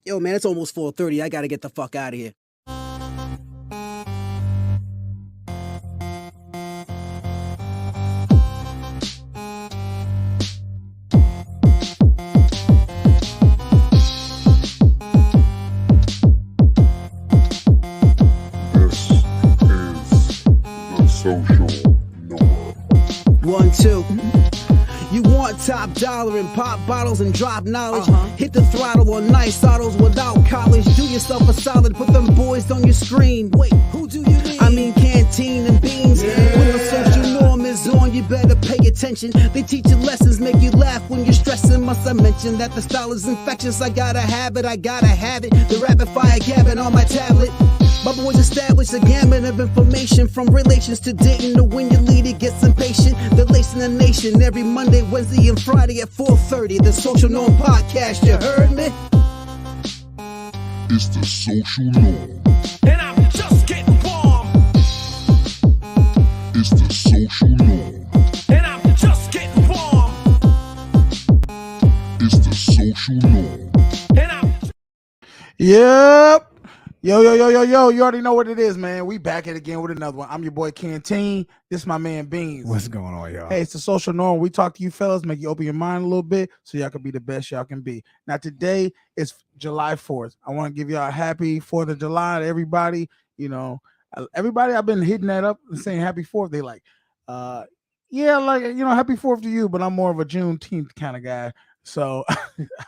Yo, man, it's almost 4:30. I gotta get the fuck out of here. This is the social norm. 1, 2. You want top dollar and pop bottles and drop knowledge. Hit the throttle on nice autos without college. Do yourself a solid, put them boys on your screen. Wait, who do you mean? I mean canteen and beans. When the social norm is on, you better pay attention. They teach you lessons, make you laugh when you're stressing. Must I mention that the style is infectious? I gotta have it, I gotta have it. The rapid fire gabbing on my tablet. My boys established a gamut of information, from relations to dating to when your leader gets impatient. They're lacing the nation every Monday, Wednesday, and Friday at 4:30. The Social Norm Podcast, you heard me? It's the social norm. And I'm just getting warm. It's the social norm. And I'm just getting warm. It's the social norm. And I'm Yep. Yo. You already know what it is, man. We back at it again with another one. I'm your boy Canteen. This is my man Beans. What's going on, y'all? Hey, it's the social norm. We talk to you fellas, make you open your mind a little bit so y'all can be the best y'all can be. Now, today is July 4th. I want to give y'all a happy 4th of July to everybody. You know, everybody I've been hitting that up and saying happy 4th. They like, yeah, like, you know, happy 4th to you, but I'm more of a Juneteenth kind of guy. So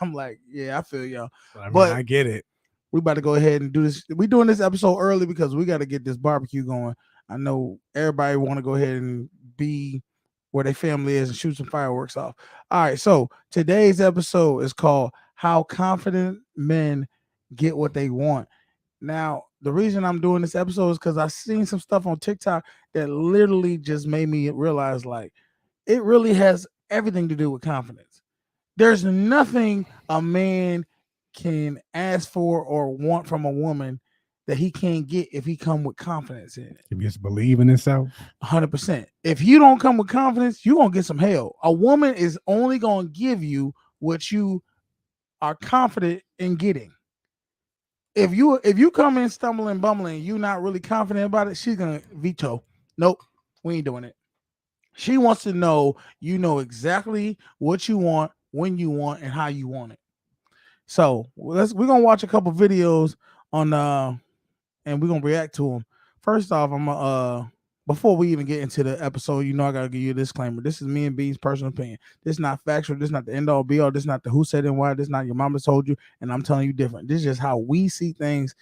I'm like, yeah, I feel y'all. But I get it. We about to go ahead and do this. We're doing this episode early because we got to get this barbecue going. I know everybody want to go ahead and be where their family is and shoot some fireworks off. All right, so today's episode is called How Confident Men Get What They Want. Now, the reason I'm doing this episode is because I seen some stuff on TikTok that literally just made me realize, like, it really has everything to do with confidence. There's nothing a man can ask for or want from a woman that he can't get if he come with confidence in it. If you just believe in himself. 100%. If you don't come with confidence, you're going to get some hell. A woman is only going to give you what you are confident in getting. If you come in stumbling, bumbling, you're not really confident about it, she's going to veto. Nope, we ain't doing it. She wants to know you know exactly what you want, when you want, and how you want it. So we're gonna watch a couple videos on and we're gonna react to them. First off, I'm before we even get into the episode, you know I gotta give you a disclaimer. This is me and B's personal opinion. This is not factual, this is not the end all be all, this is not the who said and why, this is not your mama told you, and I'm telling you different. This is just how we see things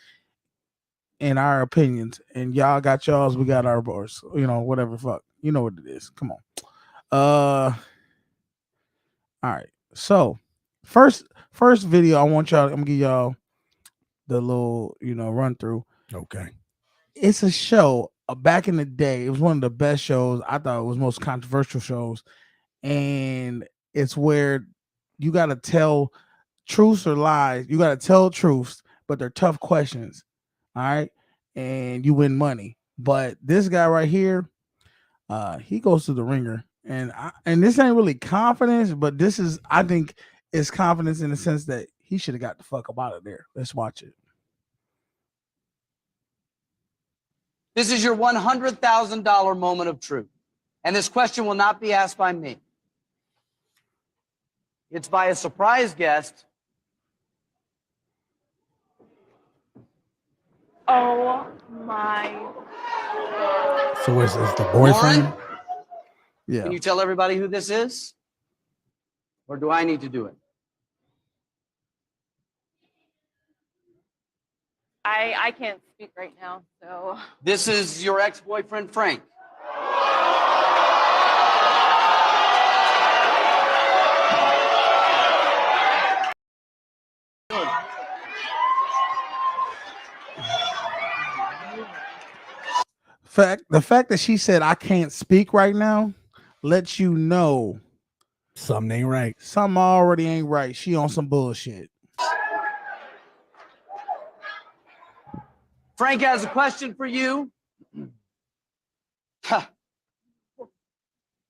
in our opinions. And y'all got y'all's, we got ours, you know, whatever fuck. You know what it is. Come on. All right. So first video, I'm gonna give y'all the little, you know, run through. Okay. It's a show back in the day. It was one of the best shows. I thought it was most controversial shows, and it's where you got to tell truths or lies. You got to tell truths, but they're tough questions. All right, and you win money. But this guy right here, he goes to the ringer, and this ain't really confidence, but this is, I think, it's confidence in the sense that he should have got the fuck up out of there. Let's watch it. This is your $100,000 moment of truth. And this question will not be asked by me. It's by a surprise guest. Oh my. So it's the boyfriend? Lauren, Yeah. can you tell everybody who this is? Or do I need to do it? I can't speak right now, so. This is your ex-boyfriend, Frank. The fact that she said I can't speak right now lets you know Something ain't right. something already ain't right. She on some bullshit. Frank has a question for you.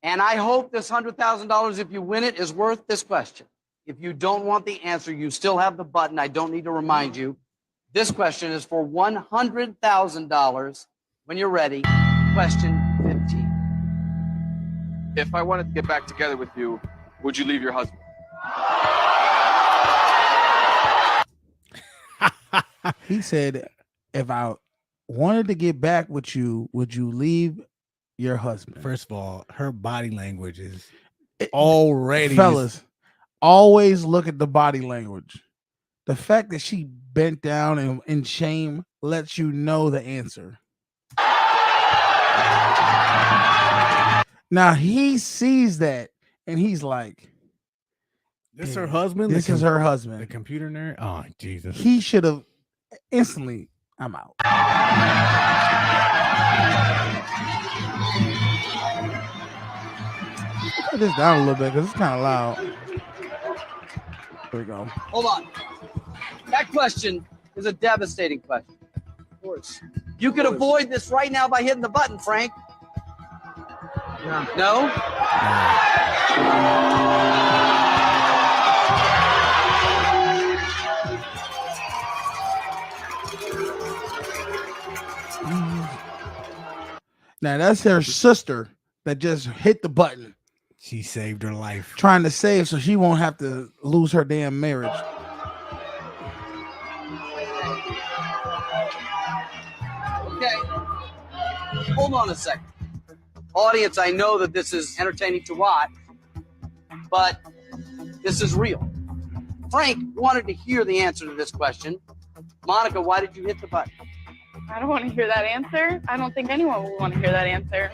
And I hope this $100,000, if you win it, is worth this question. If you don't want the answer, you still have the button. I don't need to remind you. This question is for $100,000. When you're ready, question 15. If I wanted to get back together with you, would you leave your husband? He said, if I wanted to get back with you, would you leave your husband? First of all, her body language is already Fellas, always look at the body language. The fact that she bent down and in shame lets you know the answer. Now he sees that and he's like, This is "Yeah, her husband. This is her The husband." computer nerd. Oh Jesus! He should have instantly. I'm out. Put this down a little bit because it's kind of loud. There we go. Hold on. That question is a devastating question. Of course. You could avoid this right now by hitting the button, Frank. No? Now that's her sister that just hit the button, She saved her life. trying to save so she won't have to lose her damn marriage. Okay. Hold on a second. Audience, I know that this is entertaining to watch, but this is real. Frank wanted to hear the answer to this question. Monica, why did you hit the button? I don't want to hear that answer. I don't think anyone will want to hear that answer.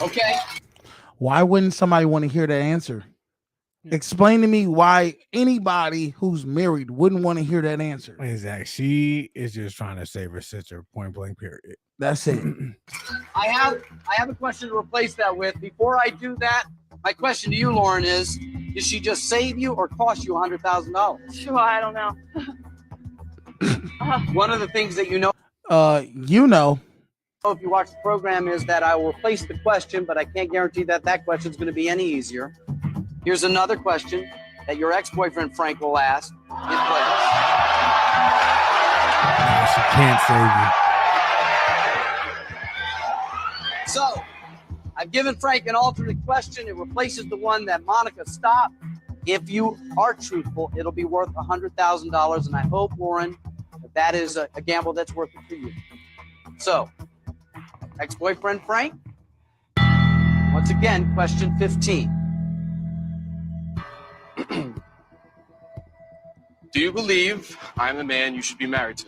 Okay. Why wouldn't somebody want to hear that answer? Explain to me why anybody who's married wouldn't want to hear that answer. Exactly. She is just trying to save her sister. Point blank. Period. That's it. I have a question to replace that with. Before I do that, my question to you, Lauren, is did she just save you or cost you $100,000? Sure, I don't know. One of the things that you know if you watch the program is that I will replace the question, but I can't guarantee that that question is going to be any easier. Here's another question that your ex-boyfriend Frank will ask in place. No, she can't save you. So, I've given Frank an alternate question. It replaces the one that Monica stopped. If you are truthful, it'll be worth $100,000, and I hope, Lauren, that is a gamble that's worth it for you. So, ex-boyfriend Frank, once again, question 15. Do you believe I'm the man you should be married to?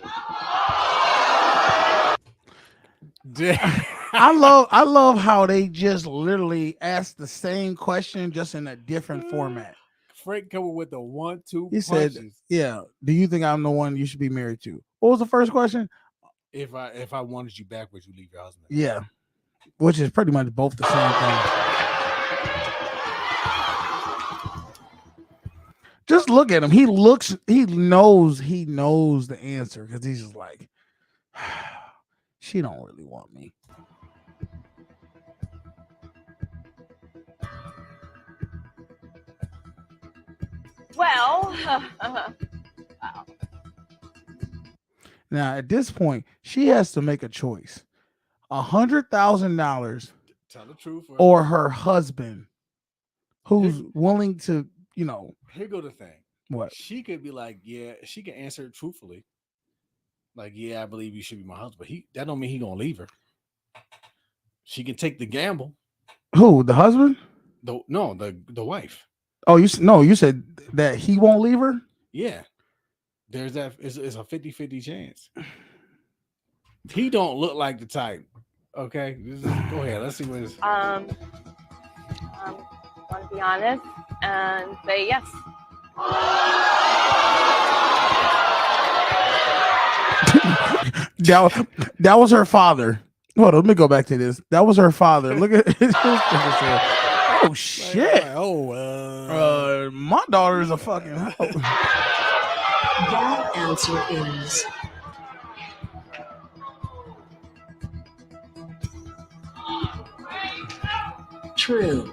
I love how they just literally ask the same question just in a different format. Frank coming with the 1-2 He said, "Yeah, do you think I'm the one you should be married to?" What was the first question? If I wanted you back, would you leave your husband? Yeah, which is pretty much both the same thing. Just look at him. He knows the answer because he's just like, she don't really want me. Well, Now at this point, she has to make a choice: $100,000 Tell the truth. or her husband, who's willing to, Here go the thing. what? She could be like, yeah, she can answer it truthfully. Like, yeah, I believe you should be my husband. That don't mean he gonna leave her. She can take the gamble. Who? The husband? The wife. Oh, you said that he won't leave her? Yeah. There's that. It's a 50-50 chance. He don't look like the type. Okay, go ahead. Let's see what it's. want to be honest and say yes. That was her father. Hold on, let me go back to this. That was her father. Look at his oh shit. My daughter is a fucking hoe. That answer is True.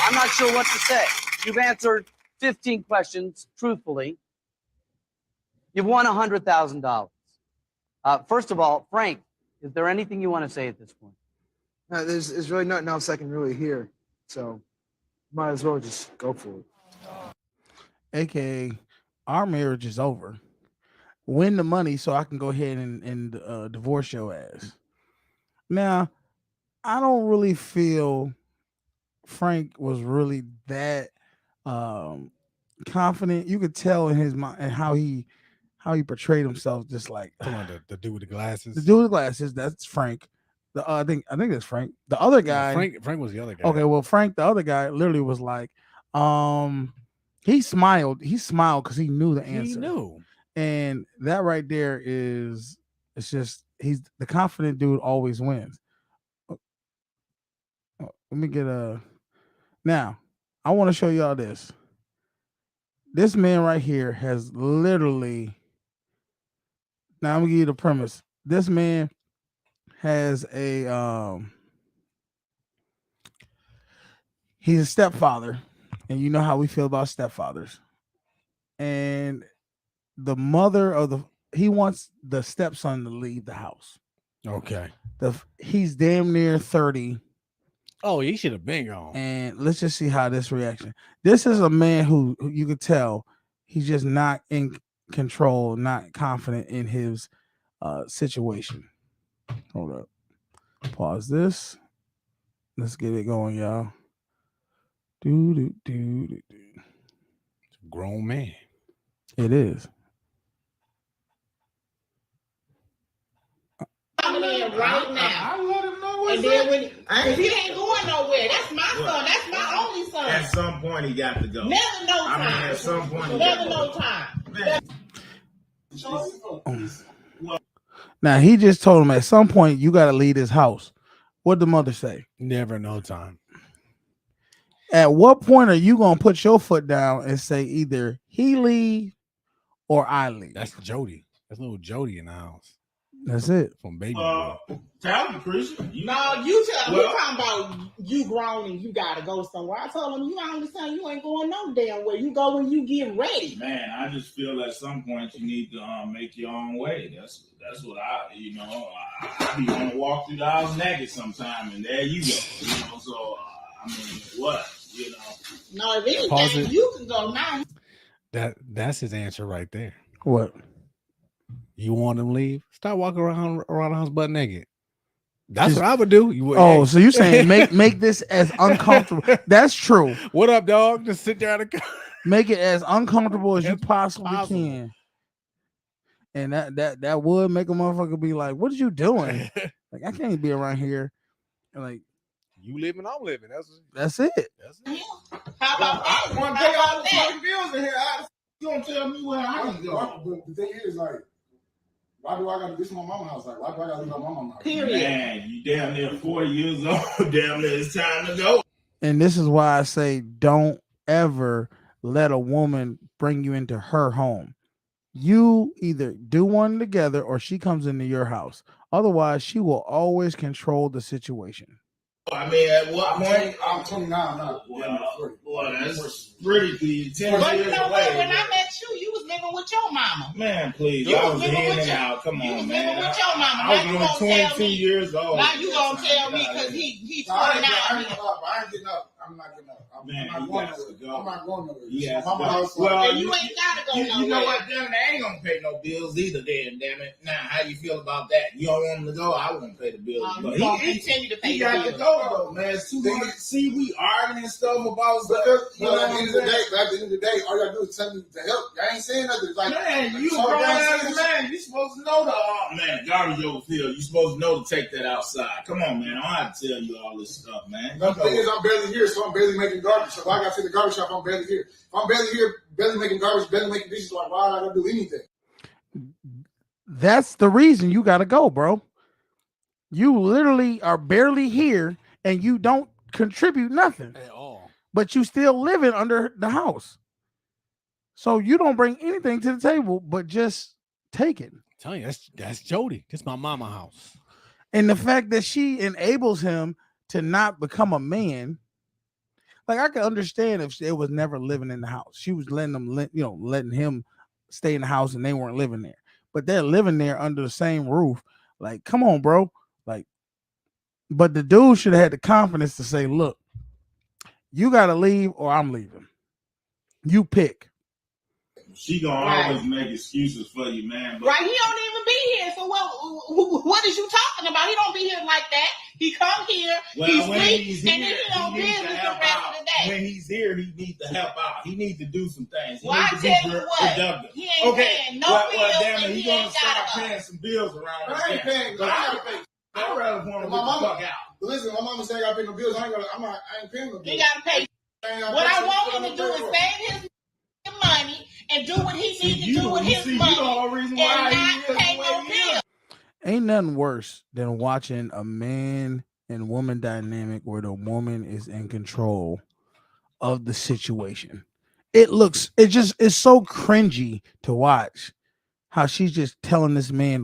I'm not sure what to say. You've answered 15 questions truthfully. You've won $100,000. First of all, Frank, is there anything you want to say at this point? There's really nothing else I can really hear, so might as well just go for it. AKA, our marriage is over. Win the money so I can go ahead and divorce your ass. Now, I don't really feel Frank was really that confident. You could tell in his mind and how he portrayed himself, just like The dude with the glasses. the dude with the glasses. That's Frank. I think that's Frank. The other guy, Frank was the other guy. Okay, well, Frank, the other guy, literally was like, he smiled. He smiled because he knew the answer. He knew. And that right there it's just, he's the confident dude always wins. Let me get now, I want to show y'all this. This man right here has literally, now I'm gonna give you the premise. This man has he's a stepfather, and you know how we feel about stepfathers. And the mother of he wants the stepson to leave the house. Okay. He's damn near 30. Oh, he should have been gone. And let's just see how this reaction. This is a man who you could tell he's just not in control, not confident in his situation. Hold up. Pause this. Let's get it going, y'all. Do. Grown man. It is. Coming in right now. I let him know what's up. Then he ain't going nowhere. That's my son. That's my only son. At some point, he got to go. Never no time. At some point, he never no time. Now he just told him at some point you got to leave his house. What'd the mother say? Never no time. At what point are you gonna put your foot down and say either he leave or I leave? That's Jody. That's little Jody in the house. That's it. From baby. Tell him, Christian. No, you tell. We're talking about you grown and you gotta go somewhere. I told him you understand you ain't going no damn way. You go when you get ready. Man, I just feel at some point you need to make your own way. That's what I be on a walk through the house naked sometime, and there you go. So I mean, what? No, if anything, you can go now. That's his answer right there. What? You want him to leave? Start walking around the house butt naked. That's what I would do. So you're saying make this as uncomfortable. That's true. What up, dog? Just sit there at the make it as uncomfortable as you possibly can. And that would make a motherfucker be like, what are you doing? Like, I can't be around here. And like, you living, I'm living. That's it. How about that? I want to pay all the fucking bills in here. You don't tell me where I can go. But the thing is, like, why do I got to this my mama's house? Like, why do I got to leave my mama's house? Period. Man, you damn near 40 years old. Damn near it's time to go. And this is why I say don't ever let a woman bring you into her home. You either do one together or she comes into your house. Otherwise, she will always control the situation. I mean, at what point? I'm 29 now. Well, that's pretty good. 10 But years you know away, what? When I met you was living with your mama. Man, please. You I was was living in with and your- out. Come you on, was man. living with your mama. I Now you was gonna only tell 22 me- years old. Now you gonna tell me because he I ain't 29. getting up. I ain't getting up. I'm not getting up. I'm not going nowhere. I'm not going nowhere. Yes, Mama house. well, And you ain't gotta go You know nowhere. what? Damn, they ain't gonna pay no bills either. Then, damn it. Now, how you feel about that? You don't want him to go? I won't pay the bills. But You gonna continue to pay he the got to bills. go though, man. It's too much. See, we arguing and stuff about stuff. You know But what at the I'm end of the saying? day, all you gotta do is tell me to help. I ain't saying nothing. Like, Man, you so grown damn ass man. You supposed to know man, garbage overfill. You supposed to know to take that outside. Come on, man. I don't have to tell you all this stuff, man. The thing is, I'm barely here, so I'm barely making garbage. So why I gotta sit in the garbage shop? I'm barely here. If I'm barely here, barely making garbage, barely making dishes, like why I gotta do anything? That's the reason you got to go, bro. You literally are barely here and you don't contribute nothing At all. but you still living under the house. So you don't bring anything to the table but just take it. telling you, that's Jody. This my mama house. And the fact that she enables him to not become a man, like I can understand if they was never living in the house. She was letting them, letting him stay in the house, and they weren't living there. But they're living there under the same roof. Like, come on, bro. Like, but the dude should have had the confidence to say, "Look, you got to leave, or I'm leaving. You pick." She gonna always make excuses for you, man. But Right, he don't even be here. So what is you talking about? He don't be here like that. He come here, he sleep, and then he don't business the rest of the day. When he's here, he needs to help out. He needs to do some things. He Well, needs I to tell be you what, productive. he ain't paying no bills, well, damn it, and he he gonna ain't start got paying some bills around I ain't paying. I gotta pay. I'd rather want to My get the mama- fuck out. Listen, my mama said I gotta pay no bills. I ain't paying no bills. He gotta pay. What I want him to do is save his money and do what he needs to do with his money, the whole reason and why not pay no bills. Ain't nothing worse than watching a man and woman dynamic where the woman is in control of the situation. It's so cringy to watch how she's just telling this man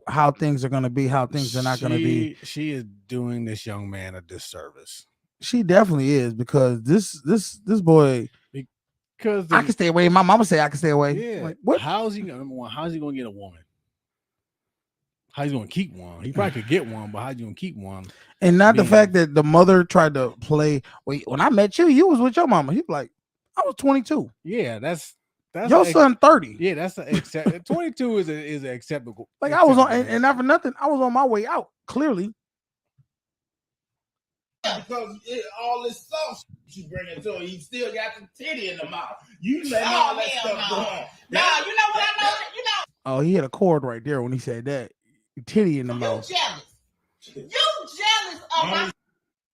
how things are gonna be, how things are not gonna be. She is doing this young man a disservice. She definitely is, because this boy, Because I can stay away. My mama say I can stay away. Yeah. Like, what? How's he gonna, number one, how's he gonna get a woman? How's he gonna keep one? He probably could get one, but how's he gonna keep one? And not the fact that the mother tried to play. Wait, when I met you, you was with your mama. He was like, I was 22. Yeah, that's Your son 30. Yeah, that's the 22 is acceptable. Like, I was on, and not for nothing, I was on my way out. Clearly, Because all this sauce you bring into it, he still got the titty in the mouth. You letting all that stuff go on. No, you know what I know? You know, oh, he had a chord right there when he said that. Titty in the you mouth. jealous. You jealous of my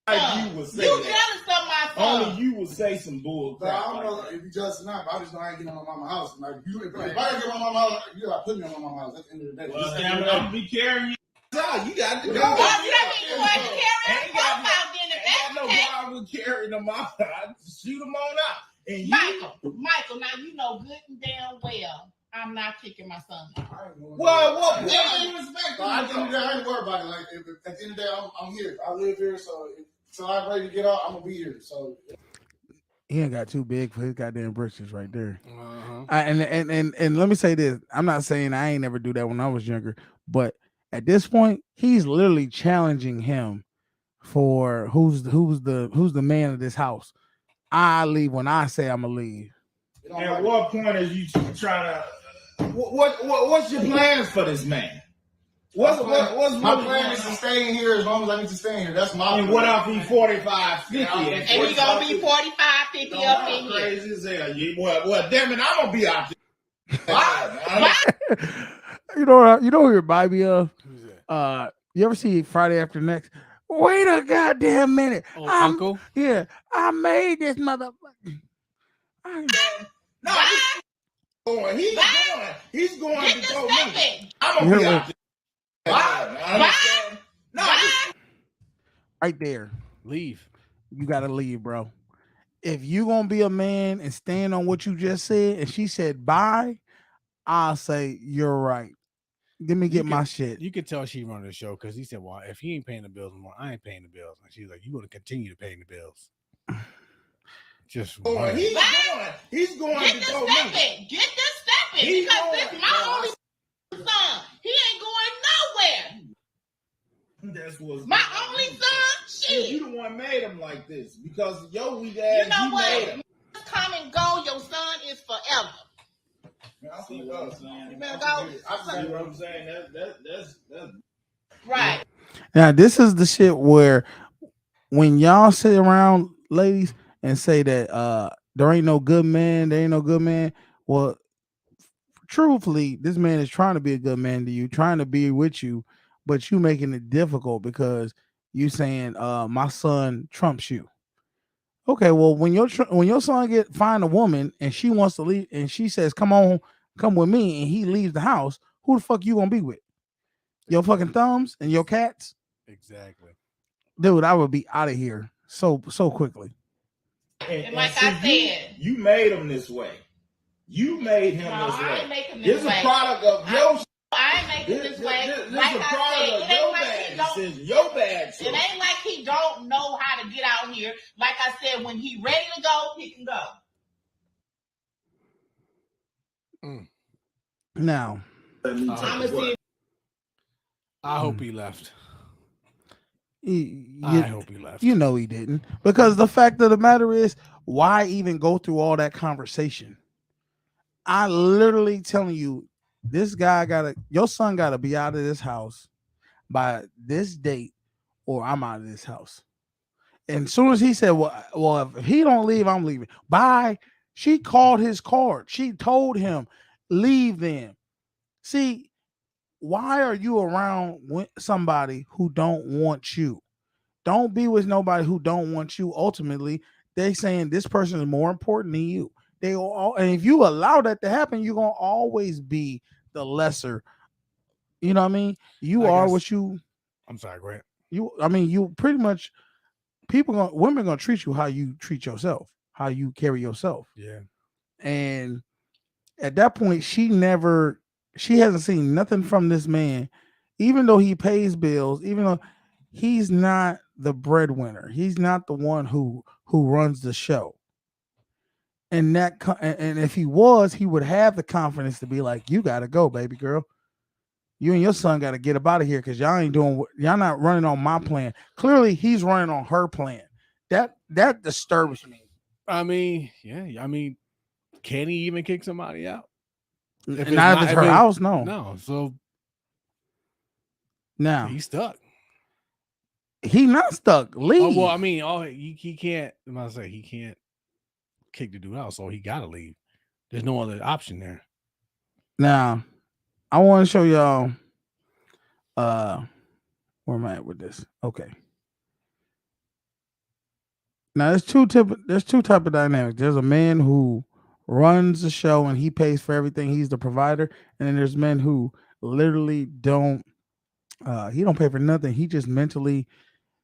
son. You would say You that. jealous of my son. Only you would say some bull But I crap. don't Like know that. if you just or not, but I just know I ain't getting on my mama's house. Like, if I gotta get on my mama's house, you gotta put me on my mama's house at the end of the day. Well, damn it, I'm gonna be carrying you. No, you got to go. Oh, you don't mean you want to carry his profile then if that's no the case. problem carrying them out. I shoot them on out. And you, Michael, now you know good and damn well I'm not kicking my son out. well, At the end of the day, I ain't worried about it. Like, at the end of the day, I'm here. I live here, so I'm ready to get out. I'm gonna be here. So He ain't got too big for his goddamn britches right there. Uh-huh. And let me say this. I'm not saying I ain't never do that when I was younger, but at this point, he's literally challenging him for who's the man of this house. I leave when I say I'm gonna leave. at what point are you trying to? What's your plans for this man? What's my plan is to stay in here as long as I need to stay in here. That's my plan. And what if he 45, 50? And he gonna be 45, 50 up in here. Crazy as hell. Well, damn it, I'm gonna be out there. You know who he remind me of? Who's that? You ever see Friday After Next? Wait a goddamn minute. Oh, Uncle? Yeah, I made this motherfucker. No, he's going Get to the go stepping. me. I'm gonna be out there. Right there. Leave. You gotta leave, bro. If you gonna be a man and stand on what you just said, and she said bye, I'll say you're right. Let me get my shit. You could tell she running the show because he said, well, if he ain't paying the bills anymore, I ain't paying the bills. And she's like, you're going to continue to pay the bills. Just he's going Get the to go stepping. me. Get the stepping. He's Because going. this is my only son. He ain't going nowhere. That's what's My only son, shit. You the one made him like this because yo, we You dad. know Made what? him. Come and go. Your son is forever. I see what I'm saying. You better go. I see what I'm saying. That's Right. Now, this is the shit where when y'all sit around, ladies, and say that there ain't no good man, well, truthfully, this man is trying to be a good man to you, trying to be with you, but you making it difficult because you saying my son trumps you. Okay, well, when your son find a woman and she wants to leave and she says, come with me, and he leaves the house, who the fuck you gonna be with? Your fucking thumbs and your cats? Exactly. dude, I would be out of here so quickly. And like I said, you made him this way. You made him this way. I ain't make him This this way. is a product of your I ain't making this way. This Like is a I part said, of it your ain't like bad he don't. decision, your bad choice. It ain't like he don't know how to get out here. Like I said, when he ready to go, he can go. Now, I hope he left. I I hope he left. You know he didn't, because the fact of the matter is, why even go through all that conversation? I literally telling you, this guy your son gotta be out of this house by this date, or I'm out of this house. And as soon as he said, well, if he don't leave, I'm leaving. Bye. She called his card. She told him, leave then. See, why are you around somebody who don't want you? Don't be with nobody who don't want you. Ultimately, they saying this person is more important than you. They all, and if you allow that to happen, you're gonna always be the lesser. You know what I mean? You are what you. I'm sorry, Grant. You pretty much, women gonna treat you how you treat yourself, how you carry yourself. Yeah. And at that point, she hasn't seen nothing from this man, even though he pays bills, even though he's not the breadwinner. He's not the one who runs the show. And if he was, he would have the confidence to be like, you got to go, baby girl. You and your son got to get up out of here, because y'all not running on my plan. Clearly, he's running on her plan. That disturbs me. I mean, yeah. I mean, can he even kick somebody out? Not if it's her house, no. No. So now he's stuck. He not stuck. Leave. Oh, well, I mean, he can't. I'm gonna say he can't kick the dude out, so he gotta leave. There's no other option there. Now, I want to show y'all where am I at with this? Okay. Now there's two type of dynamics. There's a man who runs the show and he pays for everything. He's the provider. And then there's men who literally don't he don't pay for nothing. He just mentally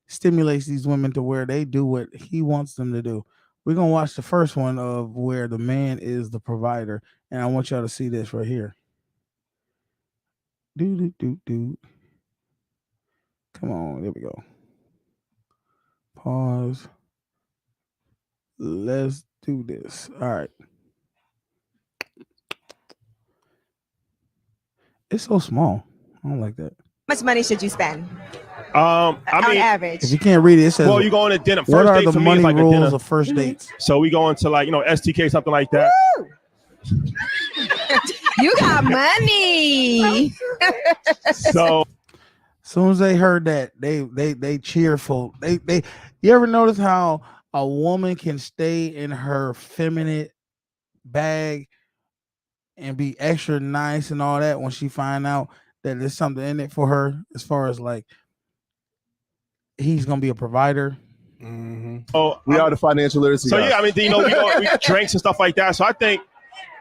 stimulates these women to where they do what he wants them to do. We're gonna watch the first one of where the man is the provider, and I want y'all to see this right here. Do. Come on, there we go. Pause. Let's do this. All right. It's so small. I don't like that. How much money should you spend? On average. If you can't read it, it says, well, you going to dinner. What First are date the for me money is like a rules dinner. of first dates? So we going to STK, something like that. Woo! You got money. So as soon as they heard that, they cheerful. They you ever notice how a woman can stay in her feminine bag and be extra nice and all that when she find out that there's something in it for her, as far as like he's gonna be a provider? Mm-hmm. Oh, we are the financial literacy. So guys. yeah, I mean, we drinks and stuff like that. So I think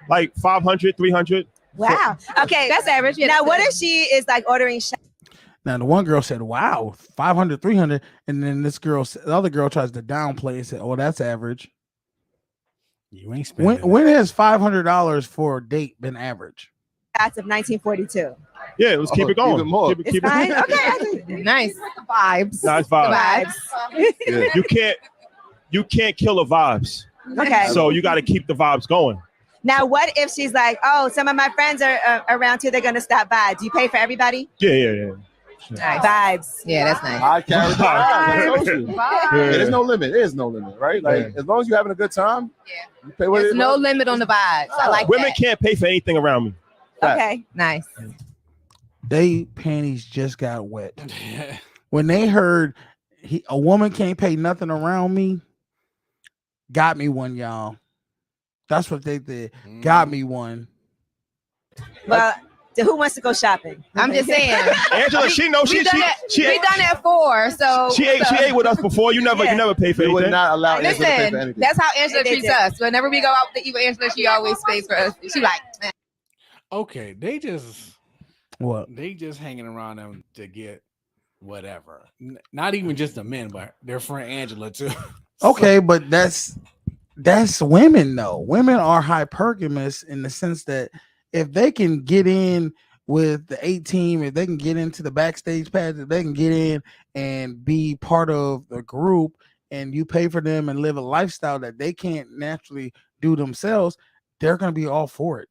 like 500, 300. Wow. Okay, That's average. Yeah, now, that's what it. if she is like ordering? Now the one girl said, "Wow, 500, 300," and then the other girl tries to downplay and said, "Oh, that's average." You ain't spending. When has $500 for a date been average? Shots of 1942. Yeah, let's keep it going. Even more. Keep it Fine. going. Okay. Nice vibes. Nice The vibes. vibes. Yeah. You can't kill the vibes. Okay. So you got to keep the vibes going. Now, what if she's like, oh, some of my friends are around here. They're going to stop by. Do you pay for everybody? Yeah. Nice. Vibes. Yeah, that's nice. I carry the vibe. That's social. Vibes. Yeah, there's no limit. There's no limit, right? Like as long as you're having a good time, you pay what There's it no limit on the vibes. I like Women that. can't pay for anything around me. Okay. Nice. They panties just got wet when they heard a woman can't pay nothing around me. Got me one, y'all. That's what they did. Got me one. Well, who wants to go shopping? I'm just saying. Angela, she knows we done it at 4, so she ate with us before. You never pay for We anything. would not allow Angela to pay for listen, anything. that's how Angela They treats did. us. Whenever we go out to eat with Angela, she always pays for us. She like, Okay, they just hanging around them to get whatever. Not even just the men, but their friend Angela too. Okay, but that's women though. Women are hypergamous in the sense that if they can get in with the 8 team, if they can get into the backstage pass, if they can get in and be part of the group, and you pay for them and live a lifestyle that they can't naturally do themselves, they're going to be all for it.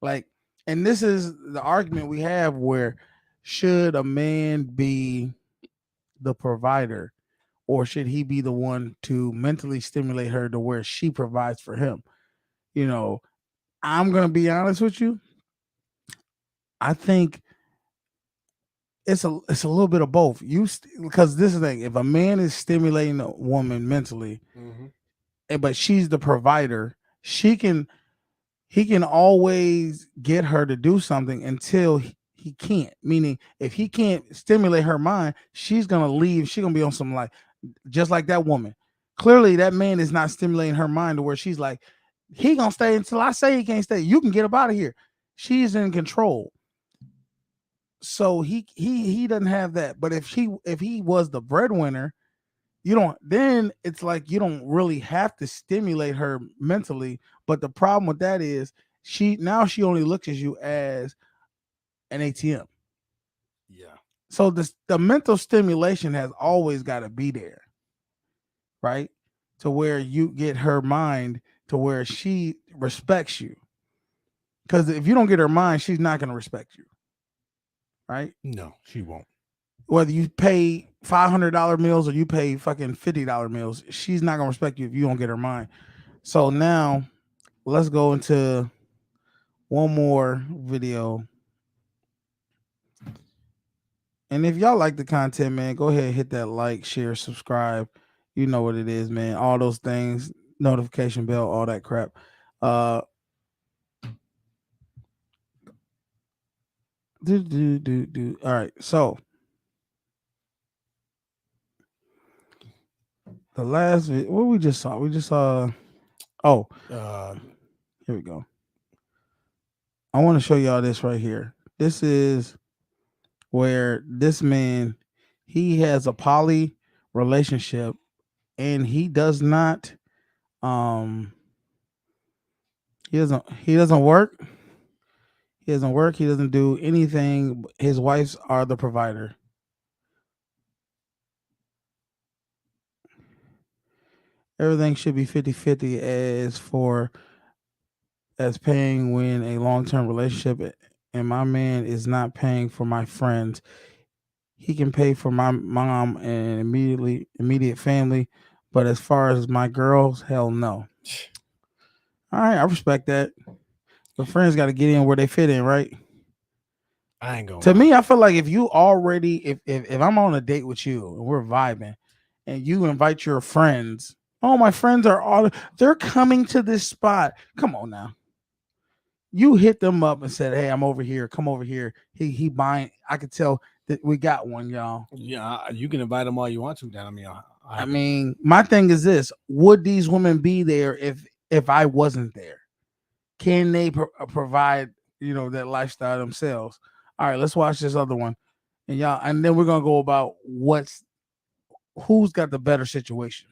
Like, and this is the argument we have, where should a man be the provider, or should he be the one to mentally stimulate her to where she provides for him? You know, I'm going to be honest with you. I think it's a little bit of both. Because this is the thing: if a man is stimulating a woman mentally, but she's the provider, he can always get her to do something until he can't. Meaning, if he can't stimulate her mind, she's gonna leave. She's gonna be on some, like, just like that woman. Clearly, that man is not stimulating her mind to where she's like, he gonna stay until I say he can't stay. You can get up out of here. She's in control. So he doesn't have that. But if he was the breadwinner, then it's like you don't really have to stimulate her mentally. But the problem with that is she only looks at you as an ATM. Yeah. So the mental stimulation has always got to be there, right? To where you get her mind to where she respects you. Because if you don't get her mind, she's not going to respect you. Right? No, she won't. Whether you pay $500 meals or you pay fucking $50 meals, she's not gonna respect you if you don't get her mind. So now let's go into one more video. And if y'all like the content, man, go ahead, hit that like, share, subscribe. You know what it is, man. All those things, notification bell, all that crap. All right, so the last video, what we just saw, here we go. I want to show y'all this right here. This is where this man, he has a poly relationship, and he does not he doesn't work. He doesn't do anything. His wives are the provider. Everything should be 50-50 as paying when a long-term relationship, and my man is not paying for my friends. He can pay for my mom and immediate family, but as far as my girls, hell no. All right, I respect that. But friends got to get in where they fit in, right? I ain't going to me, I feel like if you already, if I'm on a date with you and we're vibing, and you invite your friends, oh, my friends they're coming to this spot. Come on now. You hit them up and said, hey, I'm over here. Come over here. He buying. I could tell that we got one, y'all. Yeah, you can invite them all you want to. Then I mean, my thing is this: would these women be there if I wasn't there? Can they provide, that lifestyle themselves? All right, let's watch this other one, and then we're gonna go about who's got the better situation.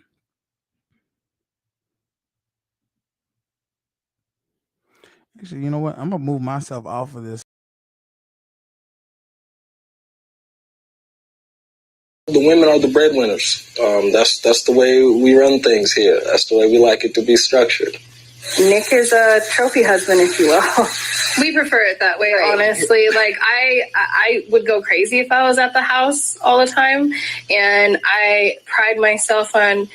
Actually, you know what? I'm gonna move myself off of this. The women are the breadwinners. That's the way we run things here. That's the way we like it to be structured. Nick is a trophy husband, if you will. We prefer it that way, honestly. Like I would go crazy if I was at the house all the time, and I pride myself on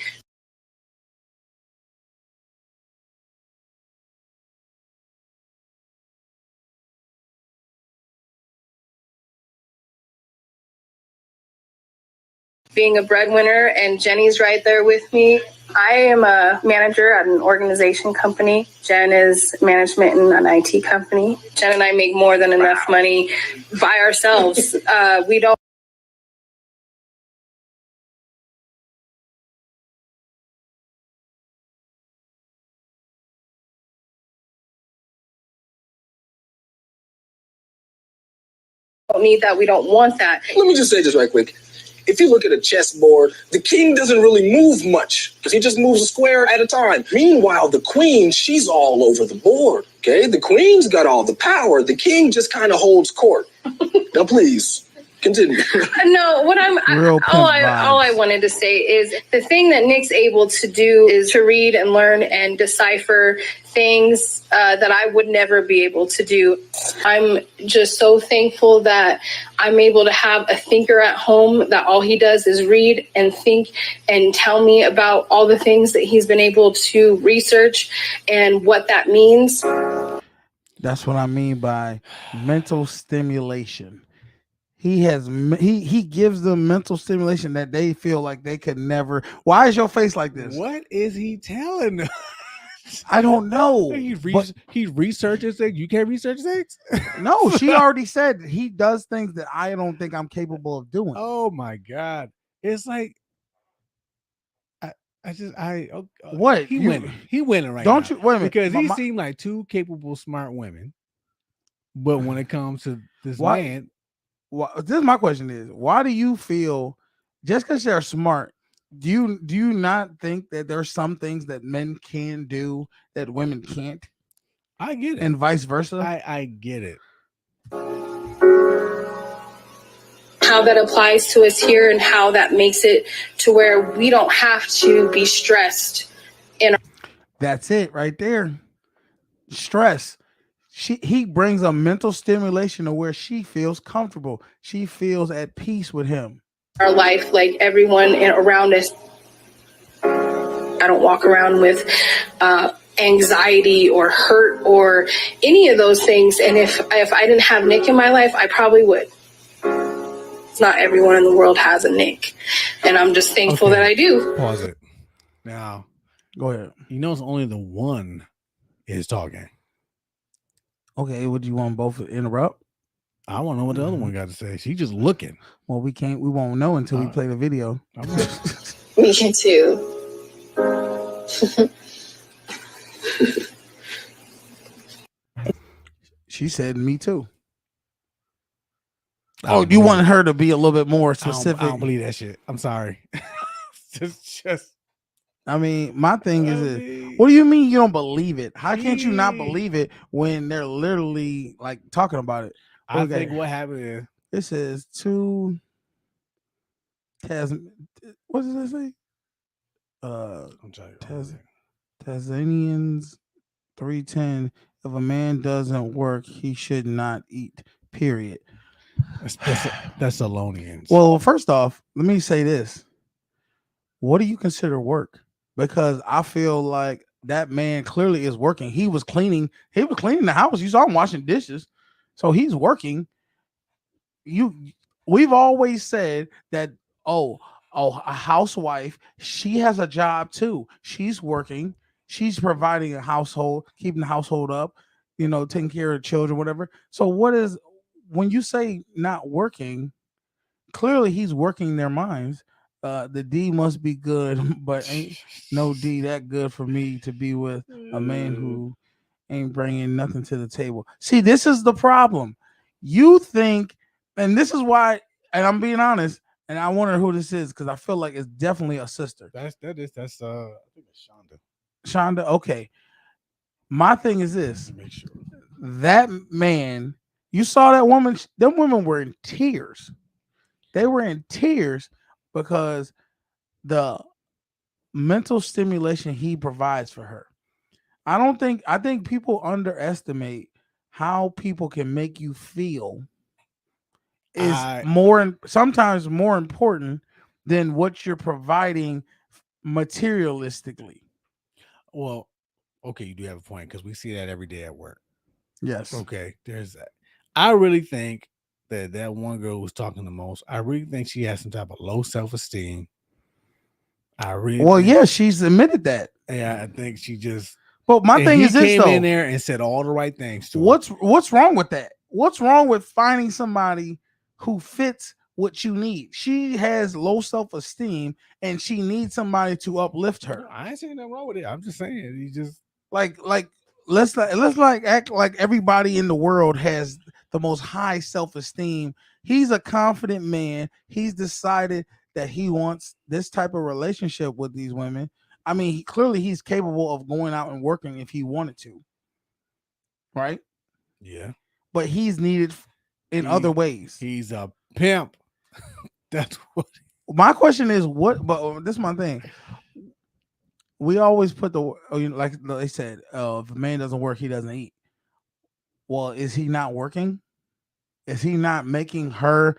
being a breadwinner, and Jenny's right there with me. I am a manager at an organization company. Jen is management in an IT company. Jen and I make more than enough money by ourselves. We don't need that. We don't want that. Let me just say this right quick. If you look at a chessboard, the king doesn't really move much because he just moves a square at a time. Meanwhile, the queen, she's all over the board. Okay, the queen's got all the power. The king just kind of holds court. Now, please. Continue. No, what all I wanted to say is the thing that Nick's able to do is to read and learn and decipher things that I would never be able to do. I'm just so thankful that I'm able to have a thinker at home that all he does is read and think and tell me about all the things that he's been able to research and what that means. That's what I mean by mental stimulation. He gives them mental stimulation that they feel like they could never. Why is your face like this? What is he telling them? I don't know. He researches things. You can't research things? No, she already said he does things that I don't think I'm capable of doing. Oh my God. It's like what? He winning. He winning right don't now. You wait a minute. Because he seemed like two capable, smart women. But when it comes to this man. This is my question is, why do you feel just because they're smart, do you not think that there's some things that men can do that women can't? I get it. And vice versa. I get it. How that applies to us here and how that makes it to where we don't have to be stressed That's it right there. Stress. He brings a mental stimulation to where she feels comfortable. She feels at peace with him. Our life, like everyone around us. I don't walk around with anxiety or hurt or any of those things. And if I didn't have Nick in my life, I probably would. Not everyone in the world has a Nick. And I'm just thankful that I do. Pause it. Now, go ahead. You know, it's only the one is talking. Okay, would you want both to interrupt? I want to know what the other one got to say. She's just looking. Well, we won't know until we play the video. Me too. She said me too. Oh, you want her to be a little bit more specific? I don't believe that shit. I'm sorry. just. I mean, my thing is, what do you mean you don't believe it? How can't you not believe it when they're literally like talking about it? I think what happened is it says two. What does it say? Tanzanians 310. If a man doesn't work, he should not eat. Period. That's Thessalonians. Well, first off, let me say this. What do you consider work? Because I feel like that man clearly is working. He was cleaning the house. You saw him washing dishes. So he's working. We've always said that, a housewife, she has a job too. She's working. She's providing a household, keeping the household up, taking care of children, whatever. So when you say not working, clearly he's working their minds. The D must be good, but ain't no D that good for me to be with a man who ain't bringing nothing to the table. See, this is the problem. You think, and this is why, and I'm being honest, and I wonder who this is because I feel like it's definitely a sister. That's I think it's Shonda. Shonda, okay. My thing is this. Make sure. That man, you saw that woman, them women were in tears. They were in tears because the mental stimulation he provides for her. I think people underestimate how people can make you feel is sometimes more important than what you're providing materialistically. Well, okay, you do have a point because we see that every day at work. Yes. Okay, there's that. I really think that one girl who's talking the most, I really think she has some type of low self-esteem. She's admitted that. Yeah, I think she just. But my thing is this, came though. In there and said all the right things to her. What's wrong with that? What's wrong with finding somebody who fits what you need? She has low self-esteem and she needs somebody to uplift her. No, I ain't saying nothing wrong with it. I'm just saying you just like let's act like everybody in the world has the most high self-esteem He's a confident man. He's decided that he wants this type of relationship with these women. I mean, clearly he's capable of going out and working if he wanted to, right? Yeah. But he's needed in other ways. He's a pimp. That's what. My question is, what? But this is my thing. We always put like they said, if a man doesn't work, he doesn't eat. Well, is he not working? Is he not making her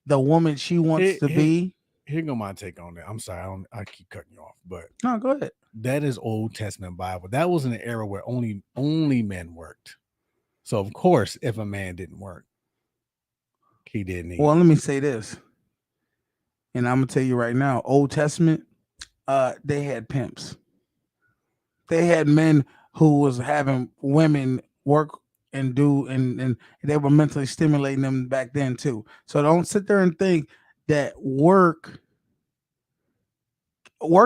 the woman she wants to be? Here go my take on that. I'm sorry, I keep cutting you off, but no, go ahead. That is Old Testament Bible. That was in an era where only men worked. So of course, if a man didn't work, he didn't eat. Well, let me say this, and I'm gonna tell you right now, Old Testament, they had pimps. They had men who was having women work and do, and they were mentally stimulating them back then too. So don't sit there and think that work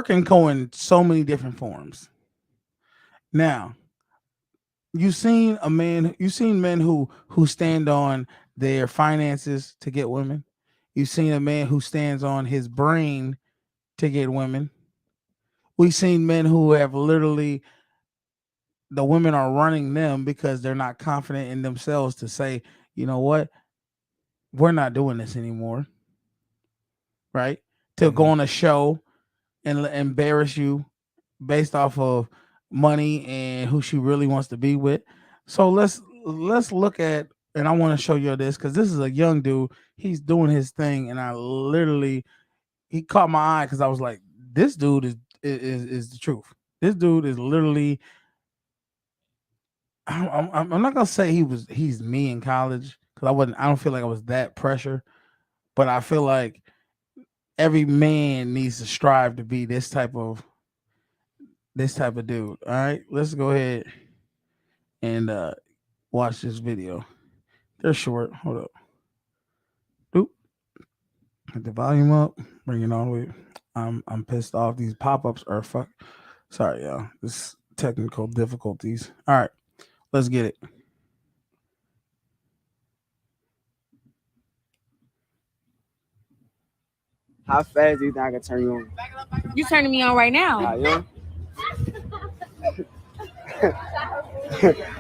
can go in so many different forms. Now, you've seen men who stand on their finances to get women. You've seen a man who stands on his brain to get women. We've seen men who have literally, the women are running them because they're not confident in themselves to say, you know what, we're not doing this anymore. Right? To go on a show and embarrass you based off of money and who she really wants to be with. So let's look at, and I want to show you this because this is a young dude. He's doing his thing, and he caught my eye because I was like, this dude is the truth. This dude is literally. I'm not gonna say he's me in college because I don't feel like I was that pressure, but I feel like every man needs to strive to be this type of dude. All right, let's go ahead and watch this video. They're short. Hold up. Oop. Get the volume up. Bring it all the way. I'm pissed off. These pop-ups are fuck. Sorry, y'all. This technical difficulties. All right, let's get it. How fast do you think I can turn you on? You turning me on right now. Yeah.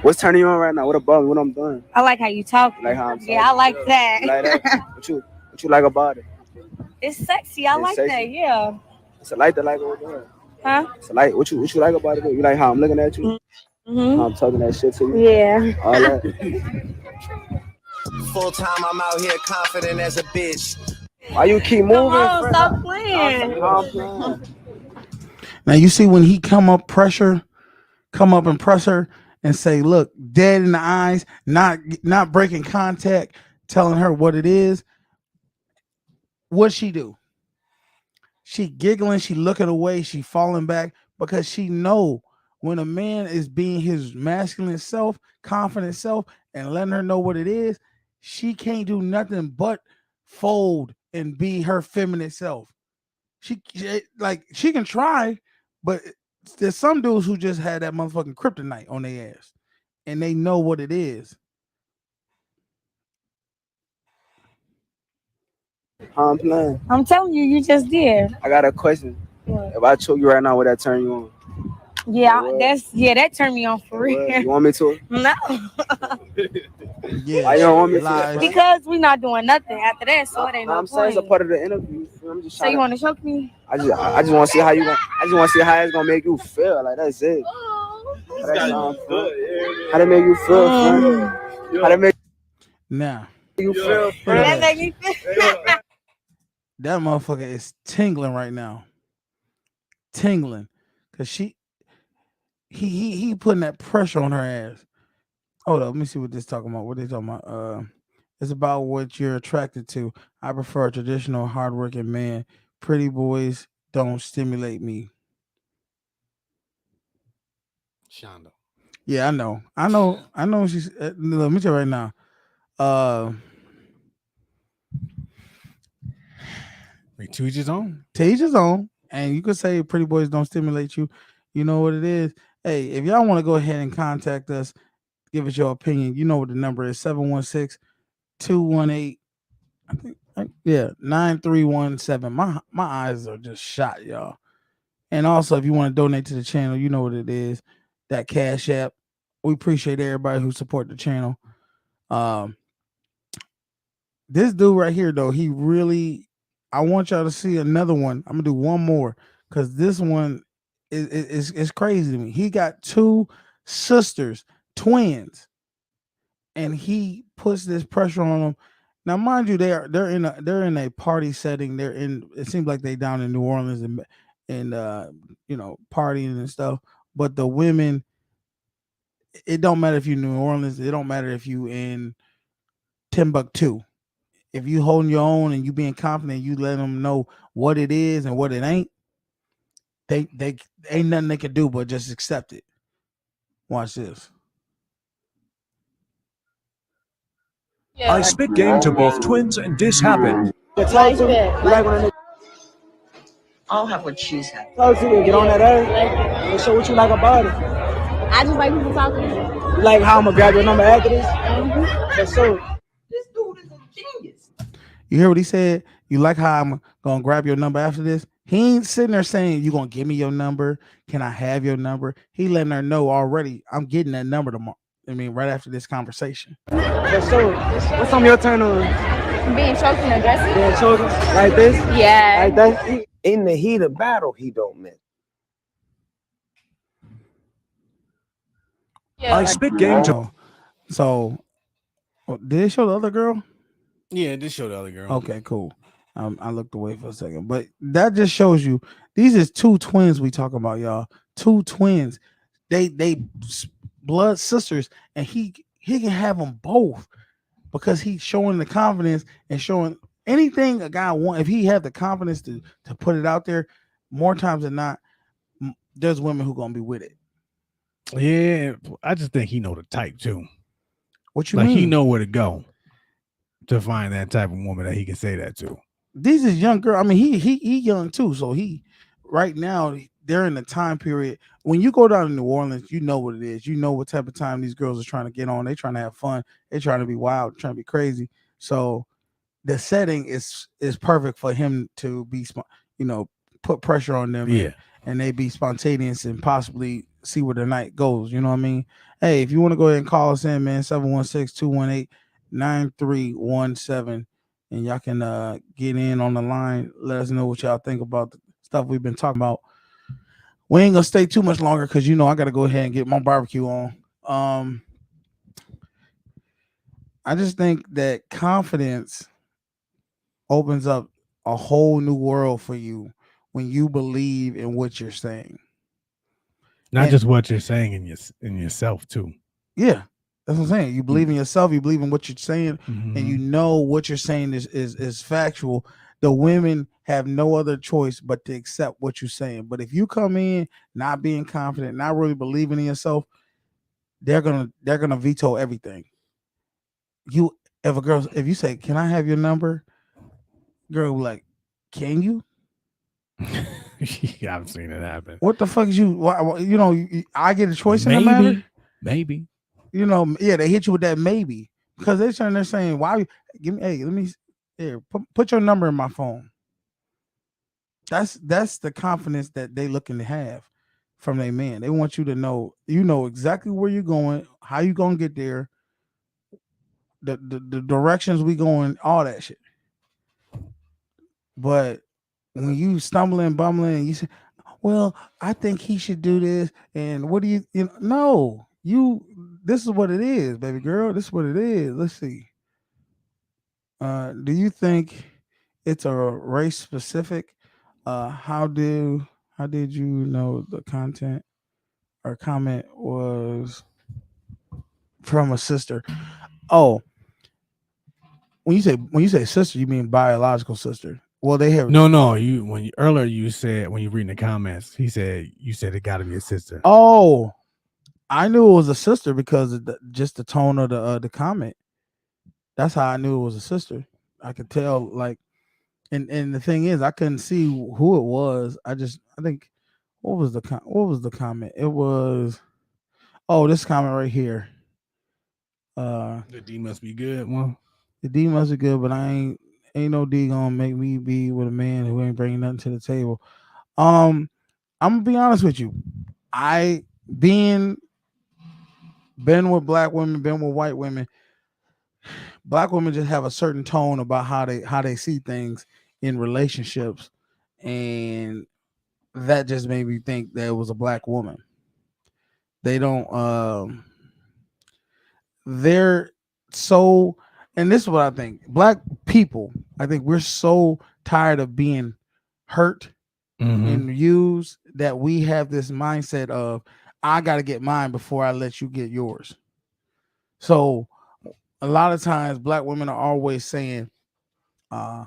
What's turning you on right now? What about me? What I'm doing? I like how you talk. Like how I'm talking? Yeah, I like that. You like that? What you like about it? It's sexy. I like sexy? that. Yeah. It's a light that like what we're doing. Huh? It's a light. What you like about it? You like how I'm looking at you? Mm-hmm. How I'm talking that shit to you? Yeah. All that. Full time, I'm out here confident as a bitch. Why you keep moving? Come on, stop playing. I'm playing. Now you see when he come up and press her and say, look, dead in the eyes, not breaking contact, telling her what it is. What she do? She giggling, she looking away, she falling back because she know when a man is being his masculine self, confident self, and letting her know what it is, she can't do nothing but fold and be her feminine self. She can try, but there's some dudes who just had that motherfucking kryptonite on their ass, and they know what it is. I'm playing. I'm telling you, you just did. I got a question. What? If I choke you right now, would that turn you on? Yeah, that turned me on for real. You want me to? No. Yeah. Why you don't want me to? Because we're not doing nothing after that, so it ain't no I'm saying it's a point. part of the interview. I'm just So you want to choke me? I just want to see how you. I just want to see how it's gonna make you feel. Like that's it. How to make you feel, friend? How to make Now you feel, friend? That make me feel. That motherfucker is tingling right now. Tingling. Cause he putting that pressure on her ass. Hold up, let me see what this talking about. What they talking about? It's about what you're attracted to. I prefer a traditional hardworking man. Pretty boys don't stimulate me. Shonda. Yeah, I know she's let me tell you right now. To each his own. To each his own. And you could say pretty boys don't stimulate you. You know what it is. Hey, if y'all want to go ahead and contact us, give us your opinion. You know what the number is, 716-218. Yeah, 9317. My eyes are just shot, y'all. And also, if you want to donate to the channel, you know what it is. That Cash App. We appreciate everybody who support the channel. Um, this dude right here, though, he really. I want y'all to see another one. I'm gonna do one more because this one is crazy to me. He got two sisters, twins, and he puts this pressure on them. Now, mind you, they're in a party setting. They're in. It seems like they down in New Orleans and partying and stuff. But the women, it don't matter if you New Orleans. It don't matter if you in Timbuktu. If you holding your own and you being confident, you let them know what it is and what it ain't. They ain't nothing they can do but just accept it. Watch this. I spit game to both twins and this happened. Like that. Like when I'll have what she's had. Talk to me, get on that ass. And show what you like about it. I just like people talking to me. You like how I'm gonna grab your number after this? Yes, sir. This dude is a genius. You hear what he said? You like how I'm gonna grab your number after this? He ain't sitting there saying you gonna give me your number. Can I have your number? He letting her know already. I'm getting that number tomorrow. I mean, right after this conversation. Yes, sir. What's on your turn on? Being choked and aggressive. Being choked like this? Yeah. Like that? In the heat of battle, he don't miss. I spit game to. So, did it show the other girl? Yeah, this show the other girl. Okay, cool. I looked away for a second, but that just shows you these is two twins we talking about, y'all. Two twins, they blood sisters, and he can have them both because he's showing the confidence and showing anything a guy want. If he have the confidence to put it out there, more times than not, there's women who gonna be with it. Yeah, I just think he know the type too. What you like mean? He know where to go to find that type of woman that he can say that to. These is young girl. I mean, he young too. So he right now they're in the time period when you go down to New Orleans, you know what it is. You know what type of time these girls are trying to get on. They trying to have fun. They trying to be wild, trying to be crazy. So the setting is perfect for him to be, put pressure on them. Yeah. And they be spontaneous and possibly see where the night goes. You know what I mean? Hey, if you want to go ahead and call us in, man, 716-218-9317. And y'all can get in on the line. Let us know what y'all think about the stuff we've been talking about. We ain't gonna stay too much longer because I gotta go ahead and get my barbecue on. I just think that confidence opens up a whole new world for you when you believe in what you're saying. Not just what you're saying in yourself too. Yeah. That's what I'm saying. You believe in yourself, you believe in what you're saying, Mm-hmm. and you know what you're saying is factual. The women have no other choice but to accept what you're saying. But if you come in not being confident, not really believing in yourself, they're gonna veto everything. If you say, "Can I have your number?" Girl will be like, "Can you?" Yeah, I've seen it happen. What the fuck is you? I get a choice in the Maybe. matter. Maybe. Yeah, they hit you with that maybe because they're saying, "Why? Give me, hey, let me here, put your number in my phone." That's the confidence that they looking to have from their man. They want you to know, exactly where you're going, how you gonna get there, the directions we going, all that shit. But when you stumbling, bumbling, and you say, "Well, I think he should do this," and what do you no, this is what it is, baby girl. This is what it is. Let's see. Do you think it's a race specific? How did you know the content or comment was from a sister? Oh, when you say sister, you mean biological sister. Well, they have no. Earlier you said when you reading the comments, you said it got to be a sister. Oh, I knew it was a sister because of just the tone of the comment. That's how I knew it was a sister. I could tell, like, and the thing is, I couldn't see who it was. I think what was the comment? It was this comment right here. The D must be good. Well, the D must be good, but I Ain't no D gonna make me be with a man who ain't bringing nothing to the table. I'm gonna be honest with you. I been with black women, been with white women. Black women just have a certain tone about how they see things in relationships, and that just made me think that it was a black woman. They don't. They're so, and this is what I think. Black people, I think we're so tired of being hurt and used that we have this mindset of I got to get mine before I let you get yours. So a lot of times black women are always saying, I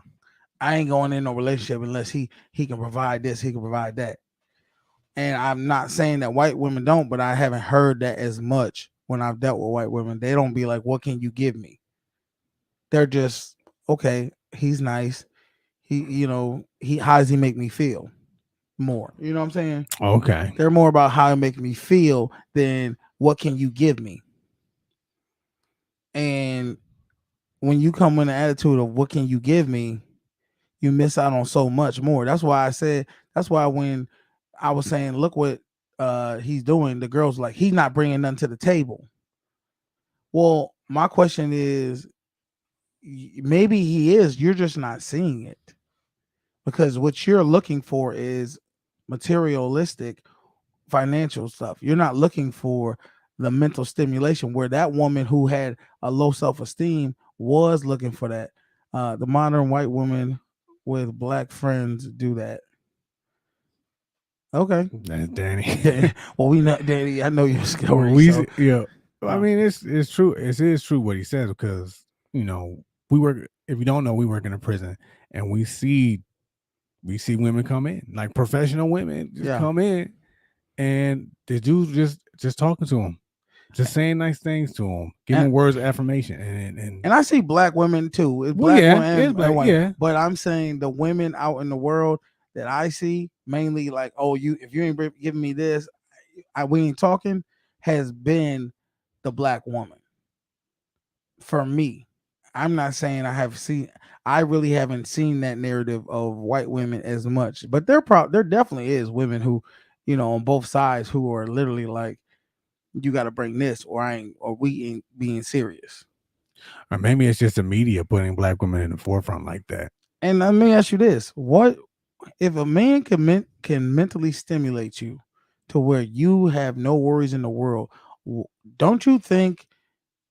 ain't going in no relationship unless he can provide this, he can provide that. And I'm not saying that white women don't, but I haven't heard that as much when I've dealt with white women. They don't be like, what can you give me? They're just, okay, he's nice. How does he make me feel more? You know what I'm saying? Okay. They're more about how it makes me feel than what can you give me. And when you come with an attitude of what can you give me, you miss out on so much more. That's why when I was saying, look what he's doing, the girls like, he's not bringing nothing to the table. Well, my question is, maybe he is, you're just not seeing it, because what you're looking for is materialistic financial stuff. You're not looking for the mental stimulation, where that woman who had a low self-esteem was looking for that. The modern white woman with black friends do that. Okay. That's Danny. Well, we know, Danny, I know your story. I mean, it's true. It is true what he says, because we work. If you don't know, we work in a prison, and we see women come in, like professional women, just come in, and the dude's just talking to them, just saying nice things to them, giving them words of affirmation, and I see black women too. It's Well, black yeah, women it's and black, white. yeah. But I'm saying the women out in the world that I see, mainly like, oh, if you ain't giving me this, we ain't talking, has been the black woman. For me, I'm not saying I really haven't seen that narrative of white women as much, but there definitely is women who, on both sides, who are literally like, you got to bring this, or we ain't being serious. Or maybe it's just the media putting black women in the forefront like that. And let me ask you this: what if a man can mentally stimulate you to where you have no worries in the world? Don't you think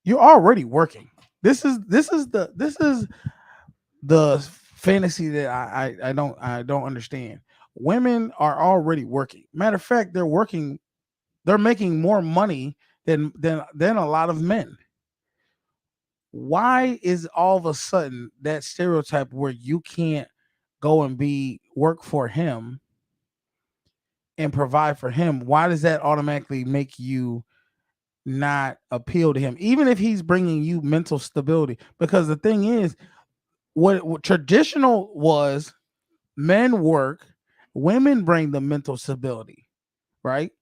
you're already working? This is the fantasy that I don't understand. Women are already working. Matter of fact, they're working. They're making more money than a lot of men. Why is all of a sudden that stereotype where you can't go and work for him and provide for him? Why does that automatically make you not appeal to him, even if he's bringing you mental stability? Because the thing is, what traditional was, men work, women bring the mental stability, right?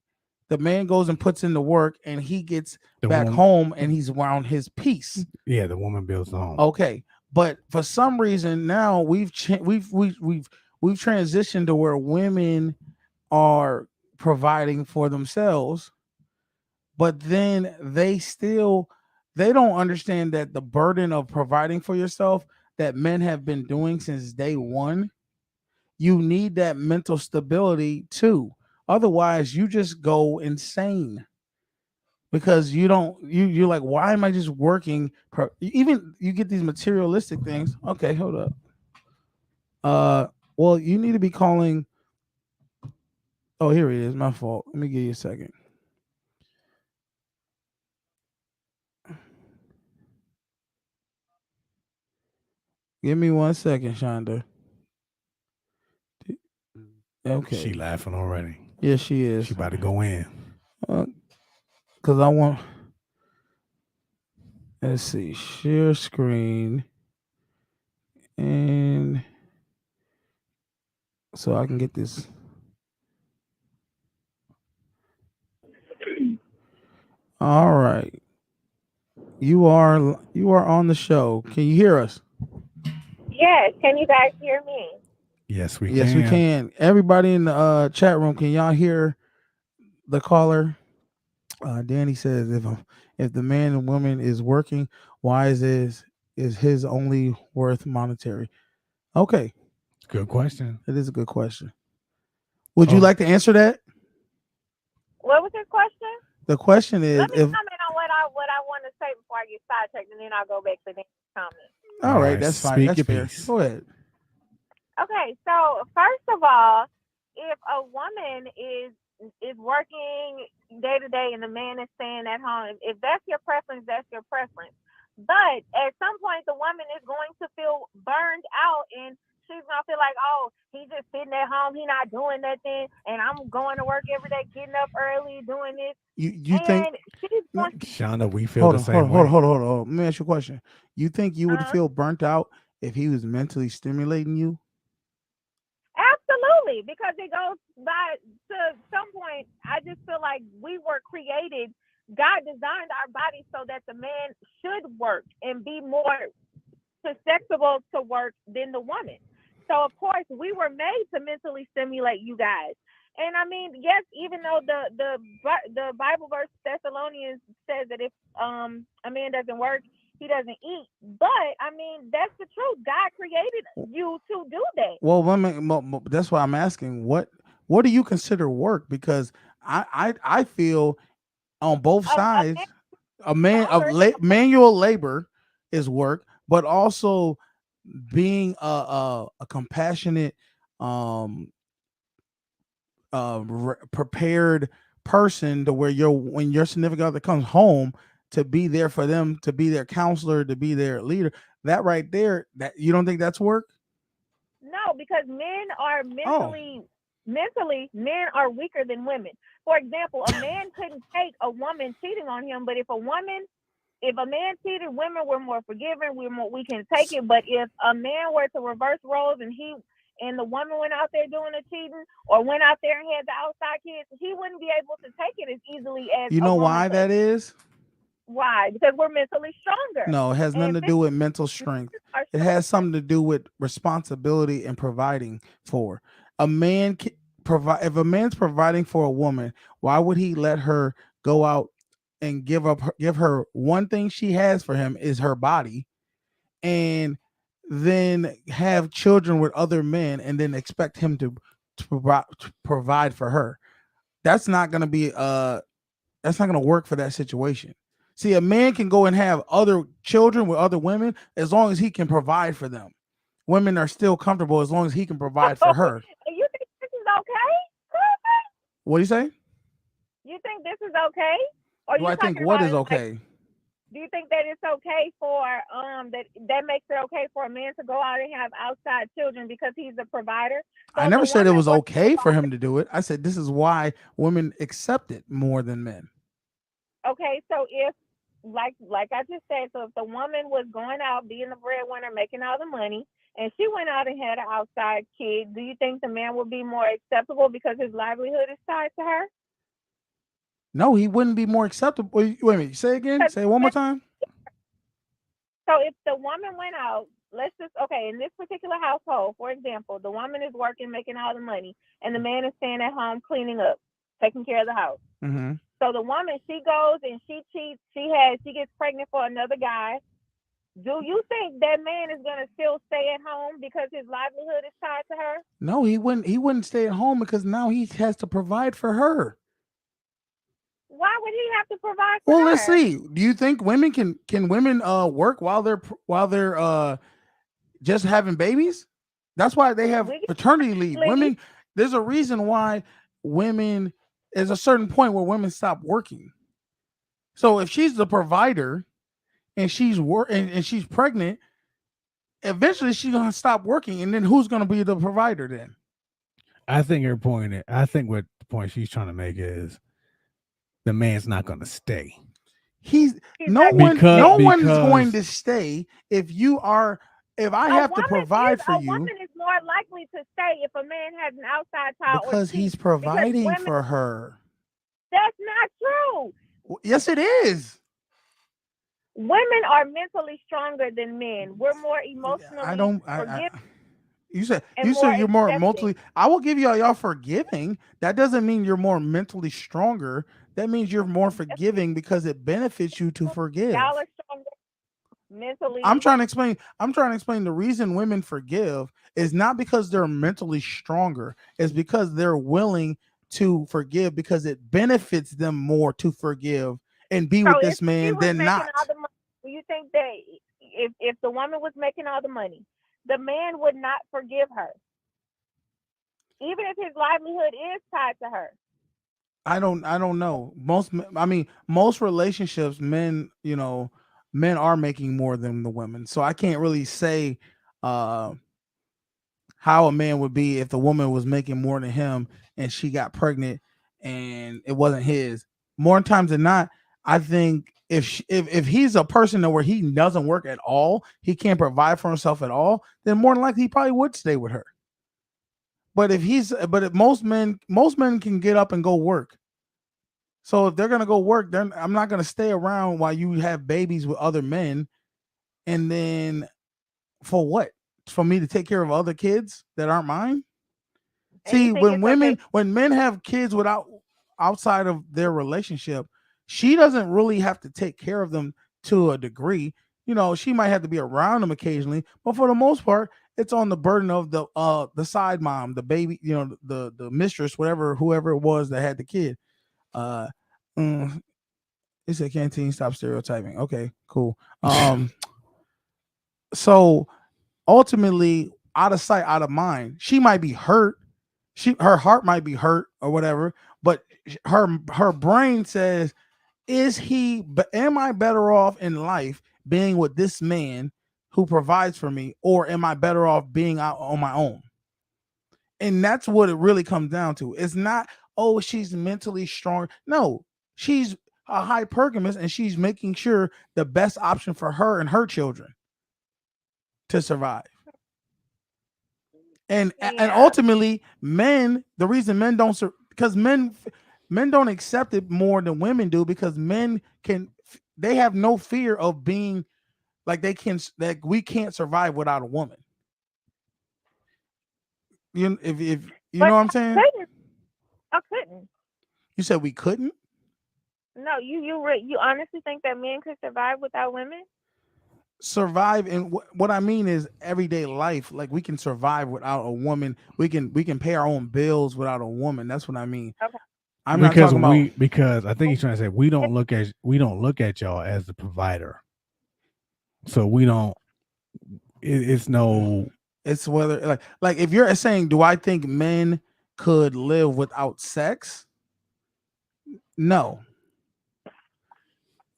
The man goes and puts in the work, and he gets back home, and he's around his peace. Yeah, the woman builds the home. Okay, but for some reason now we've transitioned to where women are providing for themselves, but then they don't understand that the burden of providing for yourself that men have been doing since day one. You need that mental stability too. Otherwise, you just go insane, because you're like, why am I just working? Even you get these materialistic things. Okay, hold up. Well, you need to be calling. Oh, here it is. My fault. Let me give you a second. Give me 1 second, Shonda. Okay. She laughing already. Yeah, she is. She about to go in. Because I want. Let's see. Share screen. And so I can get this. All right. You are on the show. Can you hear us? Yes, can you guys hear me? Yes, we Yes, can. we can. Everybody in the chat room, can y'all hear the caller? Danny says, if the man and woman is working, why is his only worth monetary? Okay, Good question. it is a good question. Would you like to answer that? What was his question? The question is, Let me comment on what I want to say before I get sidetracked, and then I'll go back to the comment. all right, that's fine. Speak That's your fair. piece. Go ahead. Okay, so first of all, if a woman is working day to day and the man is staying at home, if that's your preference, that's your preference. But at some point, the woman is going to feel burned out, and she's gonna feel like, oh, he's just sitting at home, he's not doing nothing, and I'm going to work every day, getting up early, doing this. You think? She's going Shauna, we feel the same way. Hold on. Let me ask you a question. You think you would feel burnt out if he was mentally stimulating you? Absolutely, because it goes by to some point. I just feel like we were created. God designed our bodies so that the man should work and be more susceptible to work than the woman. So of course we were made to mentally stimulate you guys. And I mean, yes, even though the Bible verse Thessalonians says that if a man doesn't work, he doesn't eat. But I mean, that's the truth. God created you to do that. Well, that's why I'm asking. What do you consider work? Because I feel on both sides, manual labor is work, but also being a compassionate, prepared person to where when your significant other comes home, to be there for them, to be their counselor, to be their leader. That right there, that you don't think that's work? No, because men are mentally men are weaker than women. For example, a man couldn't take a woman cheating on him, but if a man cheated, women were more forgiving, we can take it. But if a man were to reverse roles and the woman went out there doing the cheating or went out there and had the outside kids, he wouldn't be able to take it as easily as you know why that is? Why? Because we're mentally stronger. No, it has nothing to do with mental strength. It has something to do with responsibility and providing for. A man if a man's providing for a woman, why would he let her go out and give her one thing she has for him is her body, and then have children with other men and then expect him to provide for her? That's not going to be that's not going to work for that situation. See, a man can go and have other children with other women as long as he can provide for them. Women are still comfortable as long as he can provide for her. You think this is okay? What do you say? You think this is okay? Or Do I think what is okay? Like, do you think that it's okay for that makes it okay for a man to go out and have outside children because he's a provider? So I never said it was okay for him to do it. I said this is why women accept it more than men. Okay, so if like I just said, so if the woman was going out being the breadwinner, making all the money, and she went out and had an outside kid, do you think the man would be more acceptable because his livelihood is tied to her? No, he wouldn't be more acceptable. Wait a minute. Say again. Say it one more time. So if the woman went out, in this particular household, for example, the woman is working, making all the money, and the man is staying at home cleaning up, taking care of the house. Mm-hmm. So the woman, she goes and she cheats. She gets pregnant for another guy. Do you think that man is going to still stay at home because his livelihood is tied to her? No, he wouldn't. He wouldn't stay at home because now he has to provide for her. Why would he have to provide for her? Well, let's see. Do you think women can women work while they're just having babies? That's why they have paternity leave. Women, there's a reason why women. There's a certain point where women stop working. So if she's the provider and she's she's pregnant, eventually she's gonna stop working, and then who's gonna be the provider then? I think what the point she's trying to make is the man's not going to stay. No one's going to stay if I have to provide for you. A woman is more likely to stay if a man has an outside child because he's providing for her. That's not true. Yes, it is. women are mentally stronger than men. We're more emotionally forgiving. You said and more you're more accepting. mentally. I will give y'all forgiving. That doesn't mean you're more mentally stronger. That means you're more forgiving because it benefits you to forgive. Y'all are stronger mentally. I'm trying to explain the reason women forgive is not because they're mentally stronger. It's because they're willing to forgive because it benefits them more to forgive and be with this man than not. All the money, do you think that if the woman was making all the money, the man would not forgive her, even if his livelihood is tied to her? I don't know. Most relationships, men are making more than the women. So I can't really say how a man would be if the woman was making more than him and she got pregnant and it wasn't his. More times than not, I think if he's a person where he doesn't work at all, he can't provide for himself at all, then more than likely he probably would stay with her. But if most men can get up and go work. So if they're gonna go work, then I'm not gonna stay around while you have babies with other men, and then for what? For me to take care of other kids that aren't mine? See, when men have kids outside of their relationship, she doesn't really have to take care of them to a degree. She might have to be around them occasionally, but for the most part, it's on the burden of the side mom, the baby, the mistress, whoever it was that had the kid. It's a canteen. Stop stereotyping. Okay, cool. So ultimately, out of sight, out of mind. She might be hurt. Her heart might be hurt or whatever, but her brain says, am I better off in life being with this man who provides for me, or am I better off being out on my own? And that's what it really comes down to. It's not, oh, she's mentally strong. No, she's a hypergamous and she's making sure the best option for her and her children to survive. And ultimately, the reason men don't, because men don't accept it more than women do, because they have no fear of being like that we can't survive without a woman. If you know what I'm saying? I couldn't. You said we couldn't? No, you honestly think that men could survive without women? Survive, and what I mean is everyday life. Like, we can survive without a woman. We can pay our own bills without a woman. That's what I mean. Okay. I'm not talking about, because I think he's trying to say we don't look at y'all as the provider. So we don't. It's whether like if you're saying, do I think men could live without sex? No.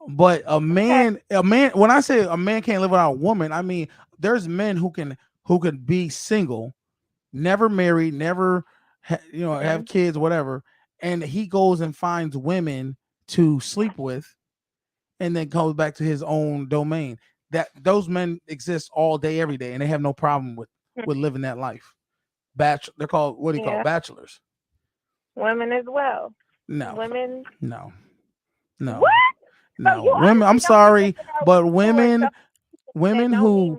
But a man, when I say a man can't live without a woman, I mean there's men who can be single, never married, never have kids, whatever, and he goes and finds women to sleep with, and then goes back to his own domain. That those men exist all day, every day, and they have no problem with living that life. They're called, what do you call, bachelors? Women as well. No. Women. No. What? No, women. I'm sorry, but women who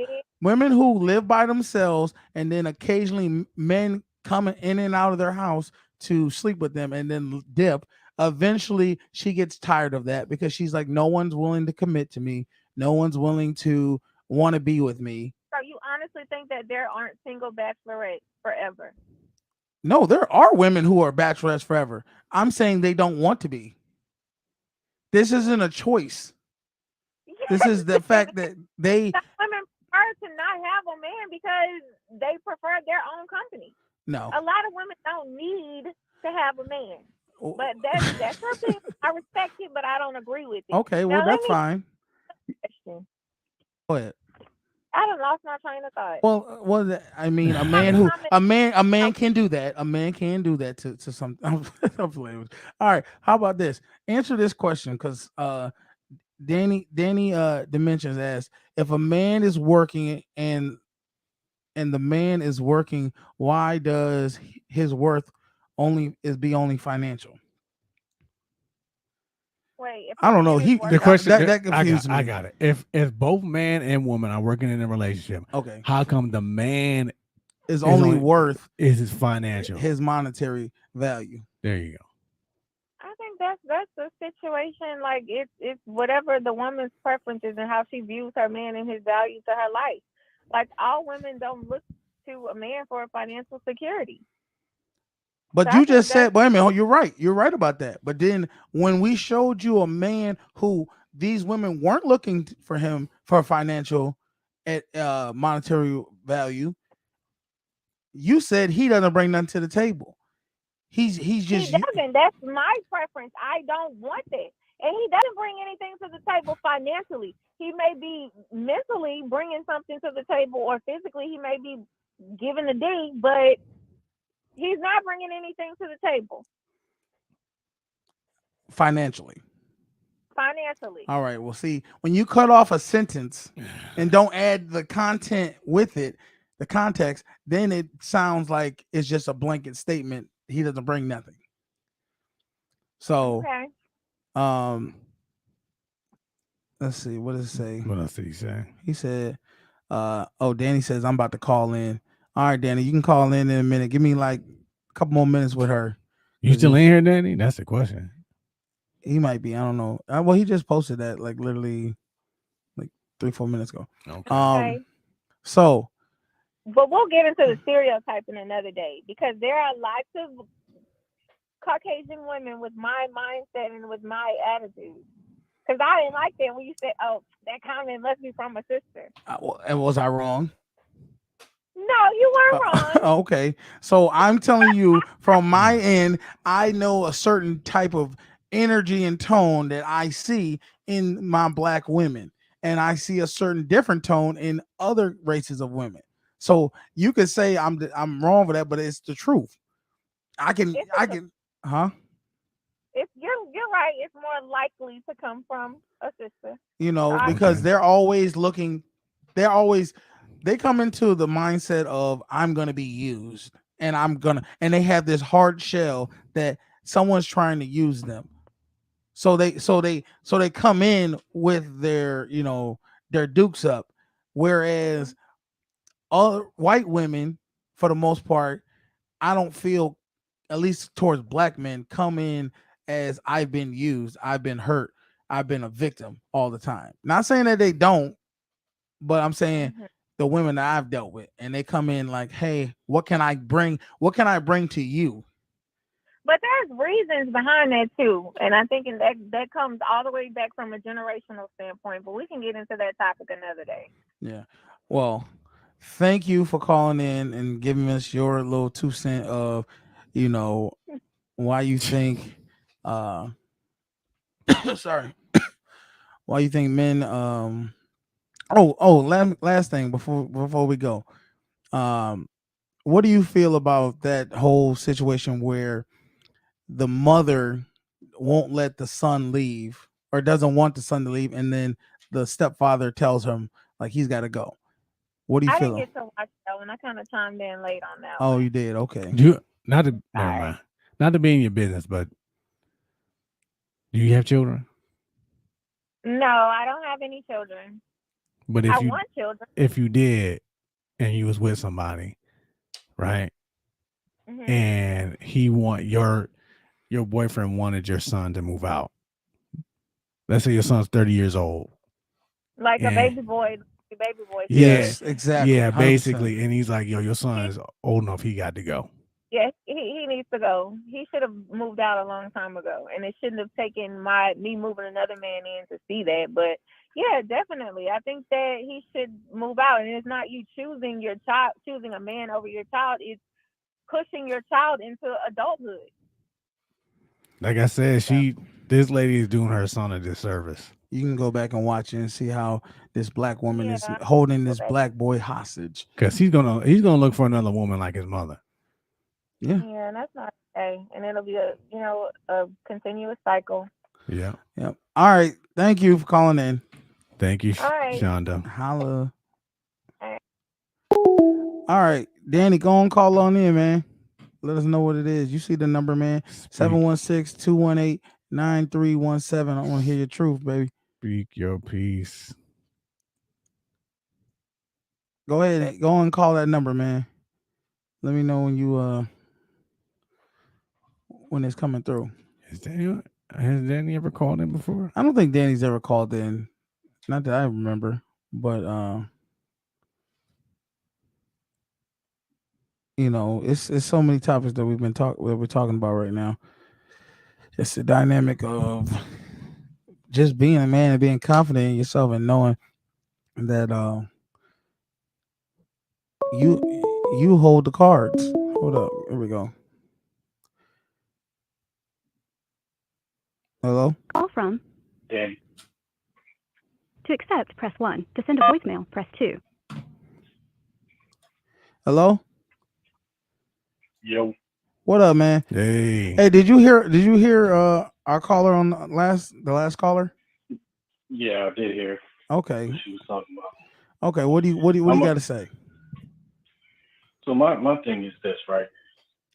live by themselves, and then occasionally men come in and out of their house to sleep with them and then dip. Eventually, she gets tired of that because she's like, no one's willing to commit to me. No one's willing to want to be with me. So you honestly think that there aren't single bachelorettes forever? No, there are women who are bachelorettes forever. I'm saying they don't want to be. This isn't a choice. This is the fact that women prefer to not have a man because they prefer their own company. No. A lot of women don't need to have a man. But that's her thing. I respect it, but I don't agree with it. Okay, well, that's fine. Go ahead. I done lost my train of thought. Well, I mean, a man can do that. A man can do that to some. All right, how about this? Answer this question, because Danny Dimensions asks, if a man is working and the man is working, why does his worth only financial? Wait, if I a don't know. man is He working, The question that confused me. I got it. If both man and woman are working in a relationship, Okay, how come the man is only worth is his financial, his monetary value? There you go. I think that's a situation. Like it's whatever the woman's preferences and how she views her man and his value to her life. Like all women don't look to a man for financial security. But So I you think just that's said, wait a minute, you're right. You're right about that. But then when we showed you a man who these women weren't looking for him for financial monetary value, you said he doesn't bring nothing to the table. He's he just doesn't. That's my preference. I don't want that. And he doesn't bring anything to the table financially. He may be mentally bringing something to the table, or physically he may be giving the D, but he's not bringing anything to the table financially. financially. All right. Well, see, when you cut off a sentence and don't add the content with it, the context, then it sounds like it's just a blanket statement. He doesn't bring nothing. So, Okay. let's see. What does it say? What else did he say? He said, oh, Danny says, I'm about to call in. All right, Danny, you can call in a minute. Give me like a couple more minutes with her. You still in here, Danny? That's the question. He might be. I don't know. Well, he just posted that like literally like 3-4 minutes ago. Okay. So, but we'll get into the stereotyping another day, because there are lots of Caucasian women with my mindset and with my attitude. Because I didn't like that when you said, "Oh, that comment must be from a sister." and was I wrong? No, you weren't wrong. Okay. So I'm telling you from my end, I know a certain type of energy and tone that I see in my black women, and I see a certain different tone in other races of women. So you could say I'm wrong for that, but it's the truth. I can, huh? If you're right, it's more likely to come from a sister. Because they're always looking, they come into the mindset of I'm gonna be used, and and they have this hard shell that someone's trying to use them. So they come in with their their dukes up, whereas other white women, for the most part, I don't feel, at least towards black men, come in as I've been used, I've been hurt, I've been a victim all the time. Not saying that they don't, but I'm saying the women that I've dealt with, and they come in like, hey, what can I bring? What can I bring to you? But there's reasons behind that too, and I think that comes all the way back from a generational standpoint. But we can get into that topic another day. Yeah. Well, thank you for calling in and giving us your little 2 cents of, why you think, sorry, why you think men, last thing before we go, what do you feel about that whole situation where the mother won't let the son leave, or doesn't want the son to leave, and then the stepfather tells him like he's got to go? What do you I feel? didn't get to watch that one. I kind of chimed in late on that. Oh, you did? Okay. Never mind. Not to be in your business, but do you have children? No, I don't have any children. But I want children. If you did, and you was with somebody, right? Mm-hmm. And your boyfriend wanted your son to move out. Let's say your son's 30 years old. Like a baby boy. Yes, exactly. Yeah, 100%. basically. And he's like, yo, your son is old enough, he got to go. Yeah, he needs to go. He should have moved out a long time ago, and it shouldn't have taken me moving another man in to see that. But yeah, definitely, I think that he should move out. And it's not you choosing a man over your child. It's pushing your child into adulthood. Like I said, this lady is doing her son a disservice. You can go back and watch it and see how this black woman is holding this black boy hostage. Because he's gonna look for another woman like his mother. Yeah. Yeah, and that's not okay. And it'll be a continuous cycle. Yeah. Yep. All right. Thank you for calling in. Thank you, All right. Shonda. Holla. All right, Danny, go on, call on in, man. Let us know what it is. You see the number, man. 716-218 9317. I want to hear your truth, baby. Speak your piece. Go ahead and go and call that number, man. Let me know when you when it's coming through. Has Danny ever called in before? I don't think Danny's ever called in. Not that I remember, but you know, it's so many topics that we're talking about right now. It's the dynamic of just being a man and being confident in yourself and knowing that you hold the cards. Hold up, here we go. Hello? Call from. Danny. To accept, press 1. To send a voicemail, press 2. Hello? Yo. What up, man? Hey. Hey, did you hear our caller on the last caller? Yeah, I did hear Okay. what she was talking about. Okay, what do you got to say? So my thing is this, right?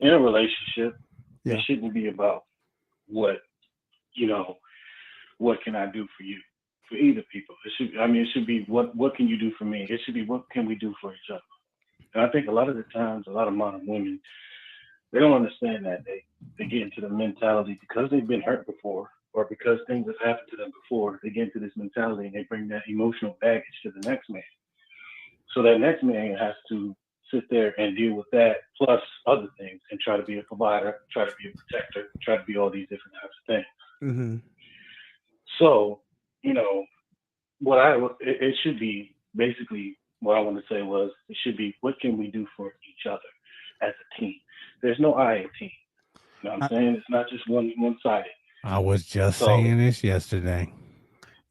In a relationship, Yeah. it shouldn't be about what can I do for you, for either people. It should be what can you do for me? It should be what can we do for each other. And I think a lot of the times, a lot of modern women, they don't understand that. They get into the mentality because they've been hurt before or because things have happened to them before, they get into this mentality and they bring that emotional baggage to the next man. So that next man has to sit there and deal with that plus other things and try to be a provider, try to be a protector, try to be all these different types of things. Mm-hmm. So, it should be basically what I want to say was it should be what can we do for each other as a team. There's no I in team. You know what I'm saying? It's not just one sided. I was just saying this yesterday.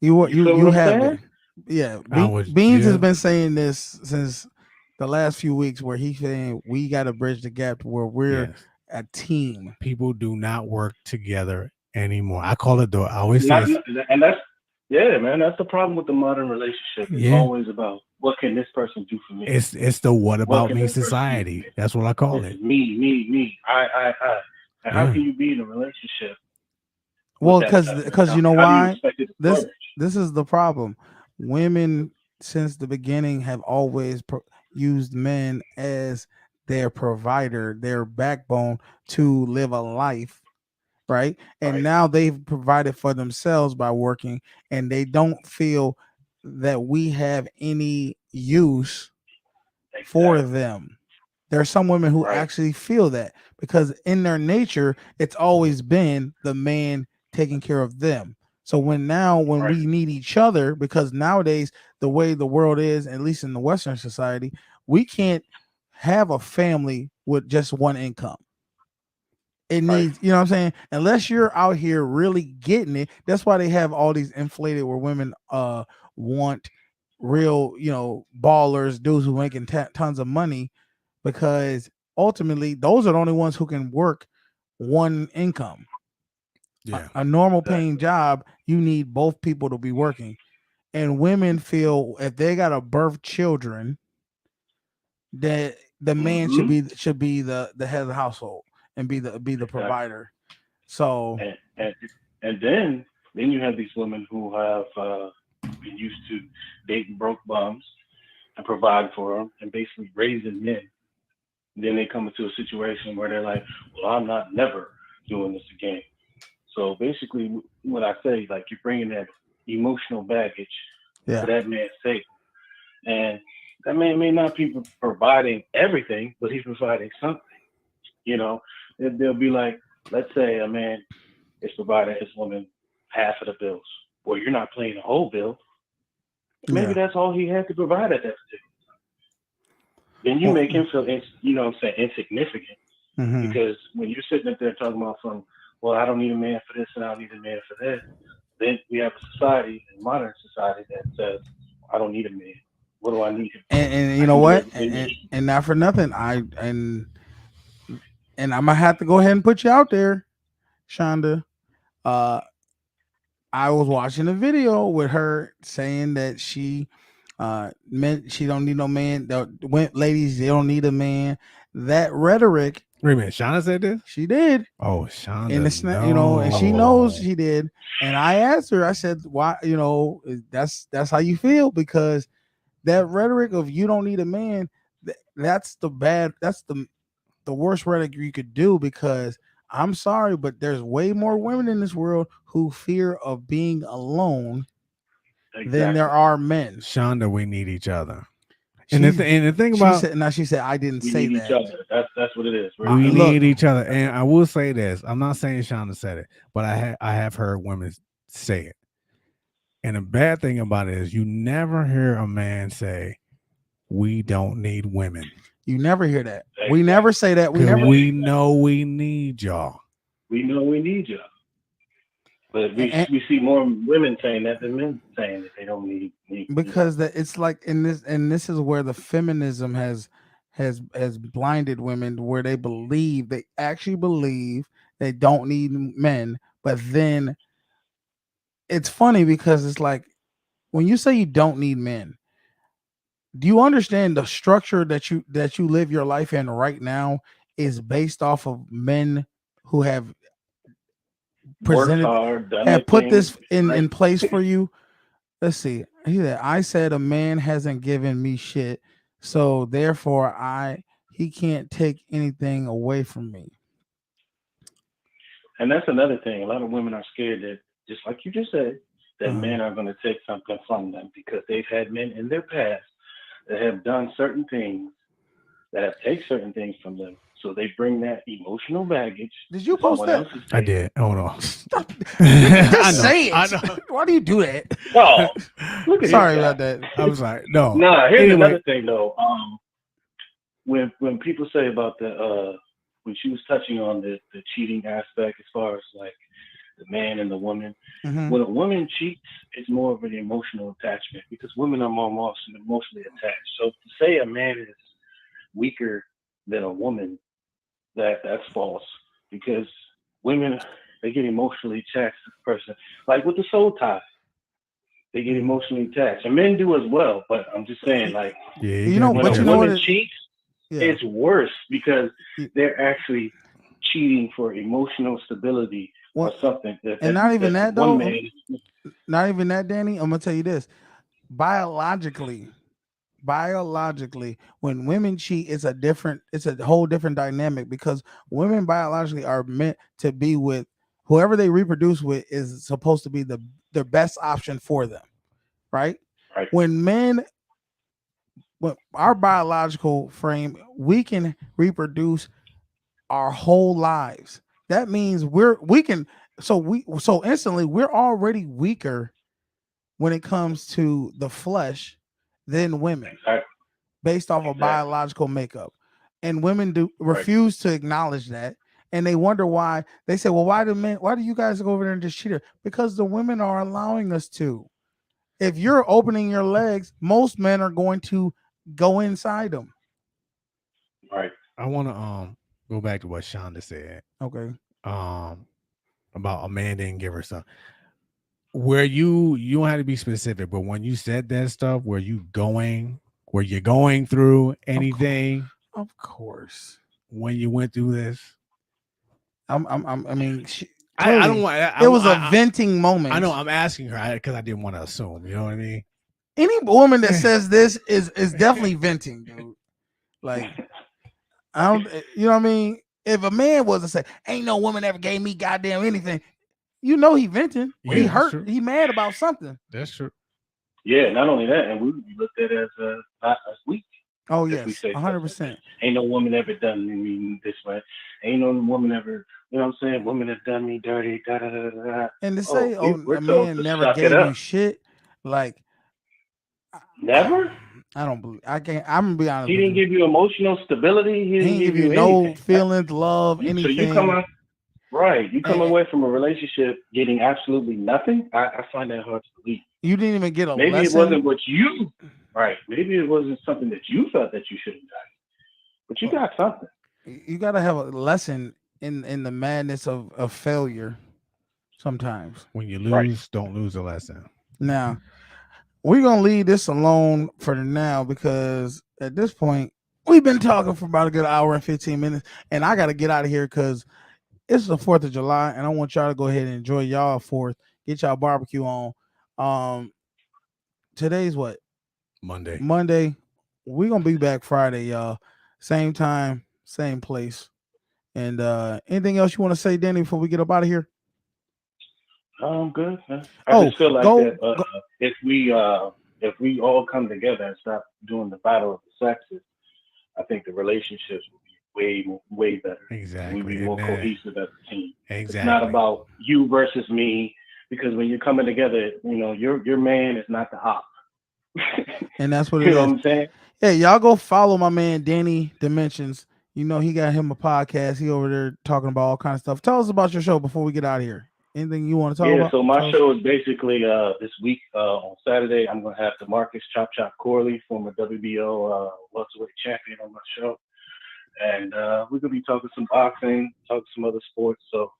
feel You what I'm have saying? been. Yeah. I was Beans has just- been saying this since the last few weeks where he's saying we got to bridge the gap to where we're Yes. a team. People do not work together anymore. I call it though. I always say And that's man. That's the problem with the modern relationship. It's always about what can this person do for me. it's the what about can me this person do for society. me? That's what I call it. Me, I. And how can you be in a relationship? Well, with that type of because you know mentality? How do you why? expect it to flourish? This is the problem. Women since the beginning have always used men as their provider, their backbone to live a life, right? And now they've provided for themselves by working, and they don't feel that we have any use for them. There are some women who actually feel that because in their nature, it's always been the man taking care of them. So when we need each other, because nowadays the way the world is, at least in the Western society, we can't have a family with just one income. It needs, you know what I'm saying? Unless you're out here really getting it. That's why they have all these inflated where women want real, ballers, dudes who making tons of money, because ultimately those are the only ones who can work one income. Yeah. A normal paying job, you need both people to be working. And women feel if they got to birth children, that the man should be the head of the household and be the provider. So and then you have these women who have been used to dating broke bums and providing for them and basically raising men. Then they come into a situation where they're like, well, I'm never doing this again. So basically what I say, like you're bringing that emotional baggage to that man's table. And that man may not be providing everything, but he's providing something. They'll be like, let's say a man is providing his woman half of the bills. Well, you're not paying the whole bill. Maybe that's all he had to provide at that particular time. Then you make him feel, insignificant. Mm-hmm. Because when you're sitting up there talking about well, I don't need a man for this and I don't need a man for that. Then we have a society, a modern society, that says, I don't need a man. What do I need him for? And you know what? And not for nothing, and I'm gonna have to go ahead and put you out there, Shonda. I was watching a video with her saying that she meant she don't need no man. Ladies, they don't need a man. That rhetoric Wait a minute, Shauna said this? She did. Oh, Shauna, And it's not, and she knows she did. And I asked her, I said, why, that's how you feel, because that rhetoric of you don't need a man, that's the worst rhetoric you could do, because I'm sorry, but there's way more women in this world who fear of being alone than there are men. Shonda, we need each other. And the thing about she said I didn't We say need that. each other. That's what it is. We need each other. And I will say this. I'm not saying Shonda said it, but I have heard women say it. And the bad thing about it is you never hear a man say, we don't need women. You never hear that. We never say that. We know we need y'all. We know we need y'all. But we see more women saying that than men saying that they don't need because it's like this is where the feminism has blinded women, where they actually believe they don't need men. But then it's funny because it's like, when you say you don't need men, do you understand the structure that you live your life in right now is based off of men who have presented, have put this in place for you? Let's see. I said a man hasn't given me shit, so therefore he can't take anything away from me. And that's another thing. A lot of women are scared that, just like you just said, that men are going to take something from them, because they've had men in their past that have done certain things, that have taken certain things from them. So they bring that emotional baggage. Did you post that? I did. Hold on. Just say it. I know. Why do you do that? Oh, look at sorry this guy. about that. I'm sorry. No. Nah, here's Anyway. another thing though. When people say about when she was touching on the cheating aspect, as far as like the man and the woman, when a woman cheats, it's more of an emotional attachment, because women are more emotionally attached. So to say a man is weaker than a woman, that's false, because women, they get emotionally attached to the person, like with the soul tie. They get emotionally attached, and men do as well. But I'm just saying, like, when a woman cheats, it's worse, because they're actually cheating for emotional stability or something. Not even that, Danny. I'm gonna tell you this: biologically, when women cheat, it's a whole different dynamic, because women biologically are meant to be with whoever they reproduce with is supposed to be the best option for them, right? When our biological frame, we can reproduce our whole lives. That means so instantly we're already weaker when it comes to the flesh than women, based off of biological makeup. And women refuse to acknowledge that, and they wonder why. They say, well, why do you guys go over there and just cheat her? Because the women are allowing us to. If you're opening your legs, most men are going to go inside them. Right. I want to go back to what Shonda said. Okay. About a man didn't give her something. Where you don't have to be specific, but when you said that stuff, were you going through anything? Of course. When you went through this, I don't want. It was a venting moment. I know. I'm asking her because I didn't want to assume. You know what I mean? Any woman that says this is definitely venting, dude. Like, I don't. You know what I mean? If a man was to say, "Ain't no woman ever gave me goddamn anything," you know he venting. Yeah, he that's hurt. true. He mad about something. That's true. Yeah, not only that, and we would be looked at as not as weak. Oh if yes, we say 100%. Ain't no woman ever done me this way. Ain't no woman ever, you know what I'm saying? Women have done me dirty. Da, da, da, da, da. And to say, we're a told man to never suck it gave you up. shit, like, Never? I don't believe. I can't. I'm gonna be honest. He with didn't you. give you emotional stability. He didn't give you no anything. feelings, love, So anything. you come out, right? You come away from a relationship getting absolutely nothing. I find that hard to believe. You didn't even get a Maybe lesson. it wasn't what you, right? Maybe it wasn't something that you felt that you should have done, but you got something. You got to have a lesson in the madness of failure. Sometimes when you lose, don't lose a lesson. Now we're gonna leave this alone for now, because at this point we've been talking for about a good hour and 15 minutes, and I got to get out of here because it's the 4th of July, and I want y'all to go ahead and enjoy y'all 4th. Get y'all barbecue on. Today's what? Monday. We're gonna be back Friday, y'all. Same time, same place. And anything else you want to say, Danny, before we get up out of here? I'm good. I just feel like that if we all come together and stop doing the battle of the sexes, I think the relationships will be way better. Exactly. We'll be more cohesive as a team. Exactly. It's not about you versus me, because when you're coming together, your man is not the op. And that's what it You is. know what I'm saying? Hey, y'all go follow my man Danny Dimensions. He got him a podcast. He over there talking about all kind of stuff. Tell us about your show before we get out of here. Anything you want to talk about? Yeah, so my show is basically this week on Saturday. I'm going to have DeMarcus Chop Corley, former WBO welterweight champion, on my show. And we're going to be talking some boxing, talking some other sports. So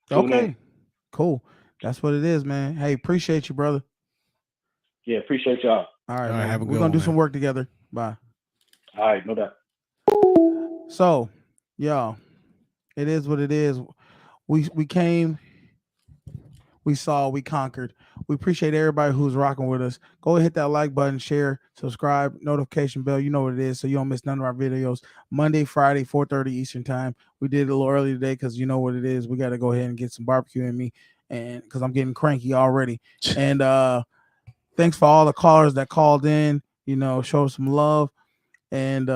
tune in. Cool. That's what it is, man. Hey, appreciate you, brother. Yeah, appreciate y'all. All right, man. We're going to do some work together. Bye. All right, no doubt. So, y'all, it is what it is. We came, we saw, we conquered. We appreciate everybody who's rocking with us. Go ahead, hit that like button, share, subscribe, notification bell. You know what it is, so you don't miss none of our videos. Monday, Friday, 4:30 Eastern time. We did it a little early today because you know what it is. We got to go ahead and get some barbecue in me, and because I'm getting cranky already. And thanks for all the callers that called in. Show some love. And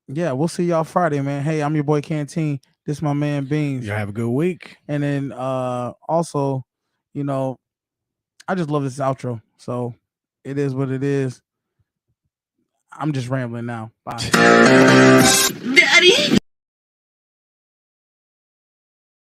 yeah, we'll see y'all Friday, man. Hey, I'm your boy Canteen. This is my man Beans. Y'all have a good week. And then also, I just love this outro. So it is what it is. I'm just rambling now. Bye. Daddy.